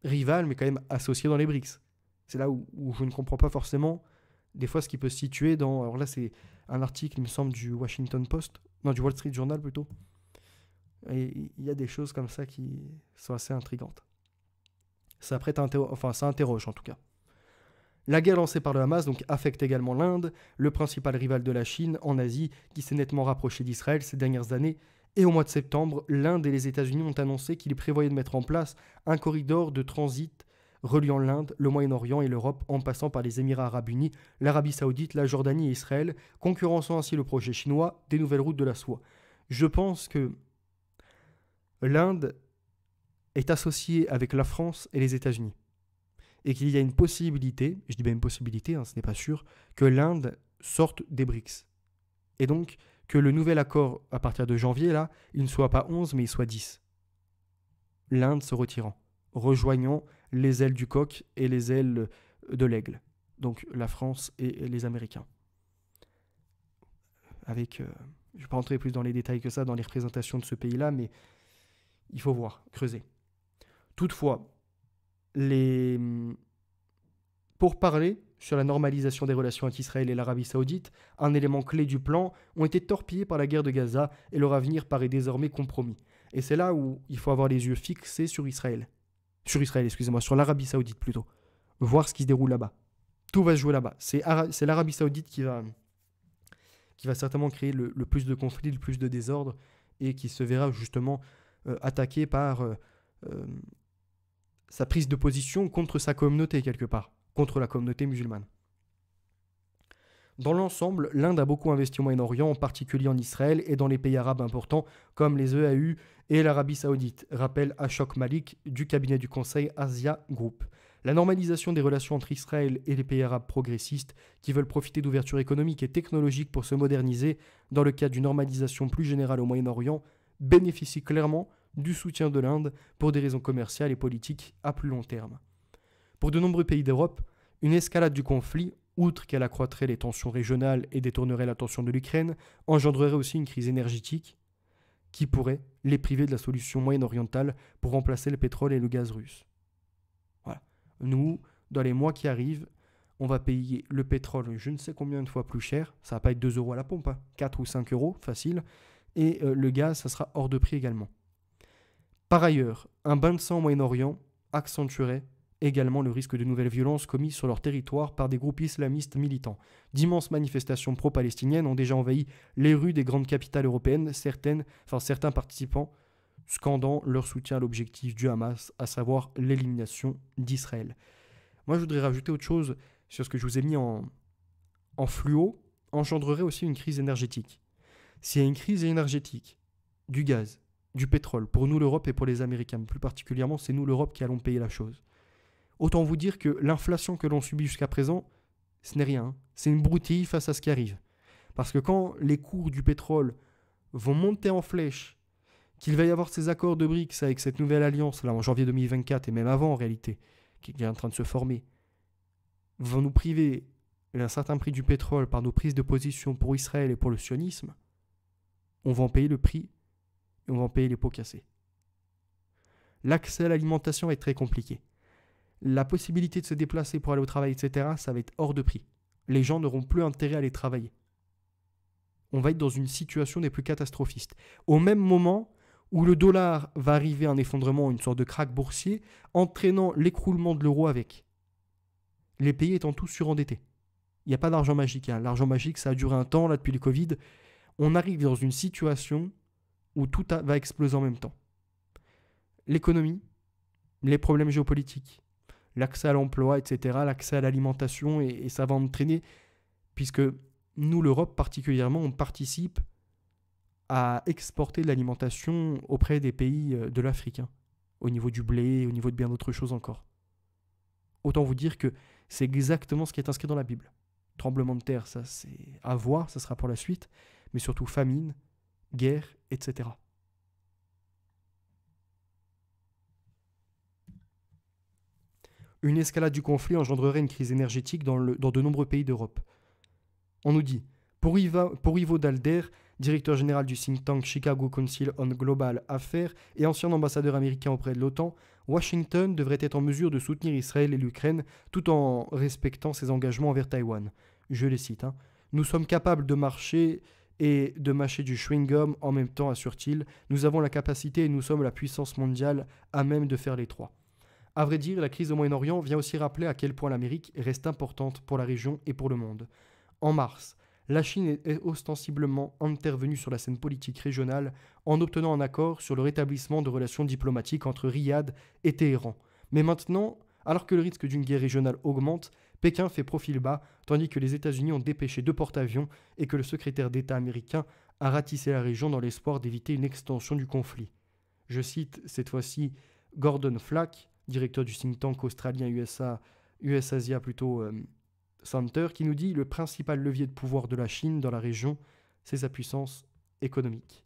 rival, mais quand même associé dans les BRICS. C'est là où je ne comprends pas forcément des fois ce qui peut se situer dans... Alors là, c'est un article, il me semble, du Washington Post, non, du Wall Street Journal plutôt. Et il y a des choses comme ça qui sont assez intrigantes. Ça interroge en tout cas. La guerre lancée par le Hamas donc, affecte également l'Inde, le principal rival de la Chine en Asie, qui s'est nettement rapproché d'Israël ces dernières années. Et au mois de septembre, l'Inde et les États-Unis ont annoncé qu'ils prévoyaient de mettre en place un corridor de transit reliant l'Inde, le Moyen-Orient et l'Europe en passant par les Émirats arabes unis, l'Arabie saoudite, la Jordanie et Israël, concurrençant ainsi le projet chinois des nouvelles routes de la soie. Je pense que l'Inde est associée avec la France et les États-Unis. Et qu'il y a une possibilité, je dis bien une possibilité, ce n'est pas sûr, que l'Inde sorte des BRICS. Et donc, que le nouvel accord, à partir de janvier, là, il ne soit pas 11, mais il soit 10. L'Inde se retirant, rejoignant les ailes du coq et les ailes de l'aigle. Donc, la France et les Américains. Avec, je ne vais pas rentrer plus dans les détails que ça, dans les représentations de ce pays-là, mais il faut voir, creuser. Toutefois, pour parler sur la normalisation des relations entre Israël et l'Arabie saoudite, un élément clé du plan, ont été torpillés par la guerre de Gaza et leur avenir paraît désormais compromis. Et c'est là où il faut avoir les yeux fixés sur sur l'Arabie saoudite plutôt. Voir ce qui se déroule là-bas. Tout va se jouer là-bas. C'est l'Arabie saoudite qui va certainement créer le plus de conflits, le plus de désordre, et qui se verra justement attaqué par sa prise de position contre sa communauté quelque part, contre la communauté musulmane. Dans l'ensemble, l'Inde a beaucoup investi au Moyen-Orient, en particulier en Israël et dans les pays arabes importants comme les EAU et l'Arabie saoudite, rappelle Ashok Malik du cabinet du conseil Asia Group. La normalisation des relations entre Israël et les pays arabes progressistes qui veulent profiter d'ouverture économique et technologique pour se moderniser dans le cadre d'une normalisation plus générale au Moyen-Orient bénéficie clairement du soutien de l'Inde pour des raisons commerciales et politiques à plus long terme. Pour de nombreux pays d'Europe, une escalade du conflit, outre qu'elle accroîtrait les tensions régionales et détournerait l'attention de l'Ukraine, engendrerait aussi une crise énergétique qui pourrait les priver de la solution moyen-orientale pour remplacer le pétrole et le gaz russe. Voilà. Nous, dans les mois qui arrivent, on va payer le pétrole je ne sais combien de fois plus cher, ça va pas être 2 euros à la pompe, 4 ou 5 euros, facile, et le gaz, ça sera hors de prix également. Par ailleurs, un bain de sang au Moyen-Orient accentuerait également le risque de nouvelles violences commises sur leur territoire par des groupes islamistes militants. D'immenses manifestations pro-palestiniennes ont déjà envahi les rues des grandes capitales européennes, certains participants scandant leur soutien à l'objectif du Hamas, à savoir l'élimination d'Israël. Moi, je voudrais rajouter autre chose sur ce que je vous ai mis en fluo, engendrerait aussi une crise énergétique. S'il y a une crise énergétique, du gaz, du pétrole, pour nous l'Europe et pour les Américains, plus particulièrement, c'est nous l'Europe qui allons payer la chose. Autant vous dire que l'inflation que l'on subit jusqu'à présent, ce n'est rien. C'est une broutille face à ce qui arrive. Parce que quand les cours du pétrole vont monter en flèche, qu'il va y avoir ces accords de BRICS avec cette nouvelle alliance, là en janvier 2024, et même avant en réalité, qui est en train de se former, vont nous priver d'un certain prix du pétrole par nos prises de position pour Israël et pour le sionisme, on va en payer le prix et on va en payer les pots cassés. L'accès à l'alimentation est très compliqué. La possibilité de se déplacer pour aller au travail, etc., ça va être hors de prix. Les gens n'auront plus intérêt à aller travailler. On va être dans une situation des plus catastrophistes. Au même moment où le dollar va arriver à un effondrement, une sorte de krach boursier, entraînant l'écroulement de l'euro avec. Les pays étant tous surendettés. Il n'y a pas d'argent magique. L'argent magique, ça a duré un temps, là, depuis le Covid. On arrive dans une situation où tout va exploser en même temps. L'économie, les problèmes géopolitiques, l'accès à l'emploi, etc., l'accès à l'alimentation, et ça va entraîner, puisque nous, l'Europe particulièrement, on participe à exporter de l'alimentation auprès des pays de l'Afrique, au niveau du blé, au niveau de bien d'autres choses encore. Autant vous dire que c'est exactement ce qui est inscrit dans la Bible. Tremblement de terre, ça c'est à voir, ça sera pour la suite, mais surtout famine, guerre, etc. Une escalade du conflit engendrerait une crise énergétique dans de nombreux pays d'Europe. On nous dit, pour Ivo Dalder, directeur général du think tank Chicago Council on Global Affairs et ancien ambassadeur américain auprès de l'OTAN, Washington devrait être en mesure de soutenir Israël et l'Ukraine tout en respectant ses engagements envers Taïwan. Je les cite. Nous sommes capables de marcher et de mâcher du chewing-gum en même temps, assure-t-il. Nous avons la capacité et nous sommes la puissance mondiale à même de faire les trois. À vrai dire, la crise au Moyen-Orient vient aussi rappeler à quel point l'Amérique reste importante pour la région et pour le monde. En mars, la Chine est ostensiblement intervenue sur la scène politique régionale en obtenant un accord sur le rétablissement de relations diplomatiques entre Riyad et Téhéran. Mais maintenant, alors que le risque d'une guerre régionale augmente, Pékin fait profil bas, tandis que les États-Unis ont dépêché 2 porte-avions et que le secrétaire d'État américain a ratissé la région dans l'espoir d'éviter une extension du conflit. Je cite cette fois-ci Gordon Flack, directeur du think tank australien US-Asia Center, qui nous dit le principal levier de pouvoir de la Chine dans la région, c'est sa puissance économique.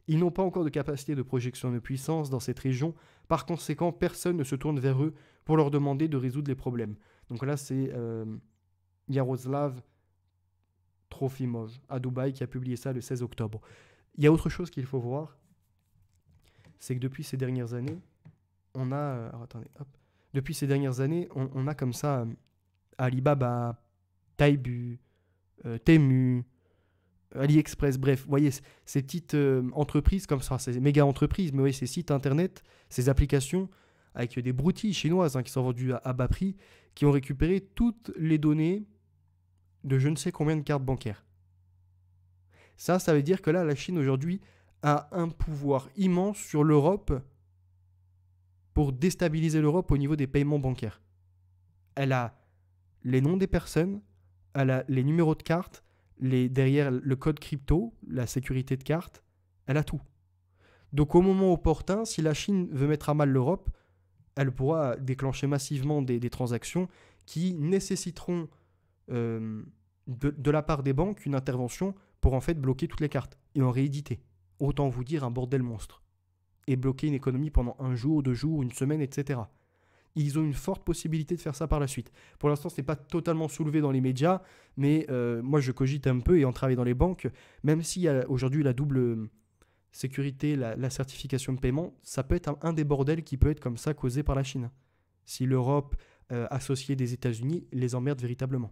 Ils n'ont pas encore de capacité de projection de puissance dans cette région, par conséquent, personne ne se tourne vers eux pour leur demander de résoudre les problèmes. Donc là, c'est Yaroslav Trofimov à Dubaï qui a publié ça le 16 octobre. Il y a autre chose qu'il faut voir, c'est que depuis ces dernières années, on a comme ça Alibaba, Taibu, Temu, AliExpress, bref, vous voyez, ces petites entreprises comme ça, ces méga entreprises, mais vous voyez, ces sites internet, ces applications avec des broutilles chinoises qui sont vendues à bas prix, qui ont récupéré toutes les données de je ne sais combien de cartes bancaires. Ça veut dire que là, la Chine aujourd'hui a un pouvoir immense sur l'Europe pour déstabiliser l'Europe au niveau des paiements bancaires. Elle a les noms des personnes, elle a les numéros de carte, derrière le code crypto, la sécurité de carte, elle a tout. Donc au moment opportun, si la Chine veut mettre à mal l'Europe, elle pourra déclencher massivement des transactions qui nécessiteront de la part des banques une intervention pour en fait bloquer toutes les cartes et en rééditer. Autant vous dire un bordel monstre. Et bloquer une économie pendant 1 jour, 2 jours, 1 semaine, etc. Ils ont une forte possibilité de faire ça par la suite. Pour l'instant, ce n'est pas totalement soulevé dans les médias, mais moi je cogite un peu et en travaillant dans les banques, même s'il y a aujourd'hui la double sécurité, la certification de paiement, ça peut être un des bordels qui peut être comme ça causé par la Chine. Si l'Europe, associée des États-Unis, les emmerde véritablement.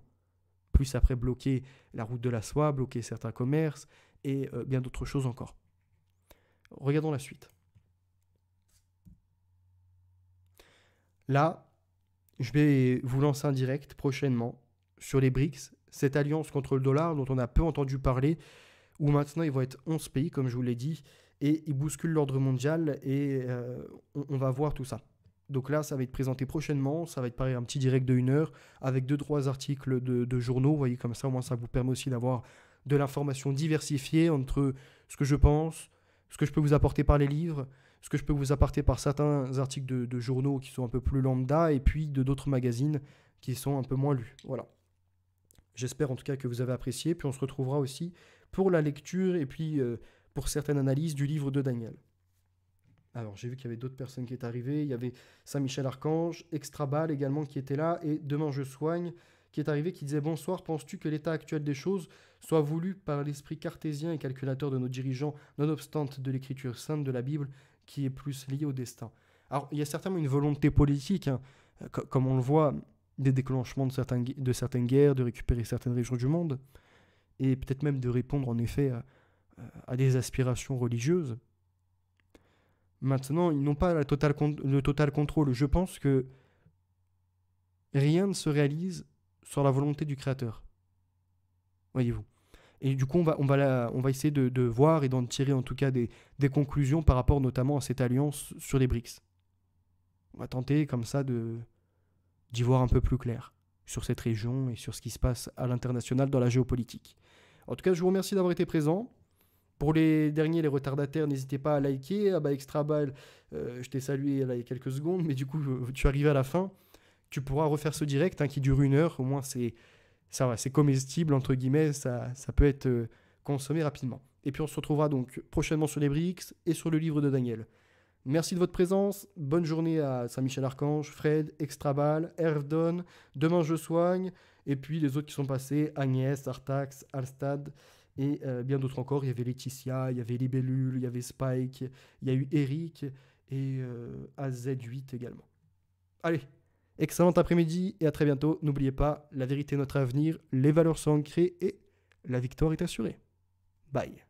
Plus après bloquer la route de la soie, bloquer certains commerces et bien d'autres choses encore. Regardons la suite. Là, je vais vous lancer un direct prochainement sur les BRICS, cette alliance contre le dollar dont on a peu entendu parler, où maintenant ils vont être 11 pays, comme je vous l'ai dit, et ils bousculent l'ordre mondial et on va voir tout ça. Donc là, ça va être présenté prochainement, ça va être pareil, un petit direct de 1 heure, avec 2-3 articles de journaux, vous voyez, comme ça, au moins ça vous permet aussi d'avoir de l'information diversifiée entre ce que je pense, ce que je peux vous apporter par les livres, ce que je peux vous apporter par certains articles de journaux qui sont un peu plus lambda, et puis d'autres magazines qui sont un peu moins lus. Voilà. J'espère en tout cas que vous avez apprécié, puis on se retrouvera aussi pour la lecture et puis pour certaines analyses du livre de Daniel. Alors j'ai vu qu'il y avait d'autres personnes qui étaient arrivées, il y avait Saint-Michel-Archange, Extrabal également qui était là, et Demain je soigne qui est arrivé, qui disait « Bonsoir, penses-tu que l'état actuel des choses soit voulu par l'esprit cartésien et calculateur de nos dirigeants, nonobstant de l'écriture sainte de la Bible, qui est plus liée au destin ?» Alors il y a certainement une volonté politique, comme on le voit, des déclenchements de certaines guerres, de récupérer certaines régions du monde, et peut-être même de répondre en effet à des aspirations religieuses. Maintenant, ils n'ont pas le total contrôle. Je pense que rien ne se réalise sur la volonté du Créateur. Voyez-vous. Et du coup, on va essayer de voir et d'en tirer en tout cas des conclusions par rapport notamment à cette alliance sur les BRICS. On va tenter comme ça d'y voir un peu plus clair sur cette région et sur ce qui se passe à l'international dans la géopolitique. En tout cas, je vous remercie d'avoir été présent. Pour les derniers, les retardataires, n'hésitez pas à liker. Extrabal, je t'ai salué il y a quelques secondes, mais du coup, tu es arrivé à la fin. Tu pourras refaire ce direct qui dure 1 heure. Au moins, c'est comestible, entre guillemets. Ça peut être consommé rapidement. Et puis, on se retrouvera donc prochainement sur les BRICS et sur le livre de Daniel. Merci de votre présence. Bonne journée à Saint-Michel-Archange, Fred, Extrabal, Ervdon, Demain je soigne, et puis les autres qui sont passés, Agnès, Artax, Alstad, et bien d'autres encore. Il y avait Laetitia, il y avait Libellule, il y avait Spike, il y a eu Eric, et AZ8 également. Allez, excellent après-midi, et à très bientôt. N'oubliez pas, la vérité est notre avenir, les valeurs sont ancrées, et la victoire est assurée. Bye.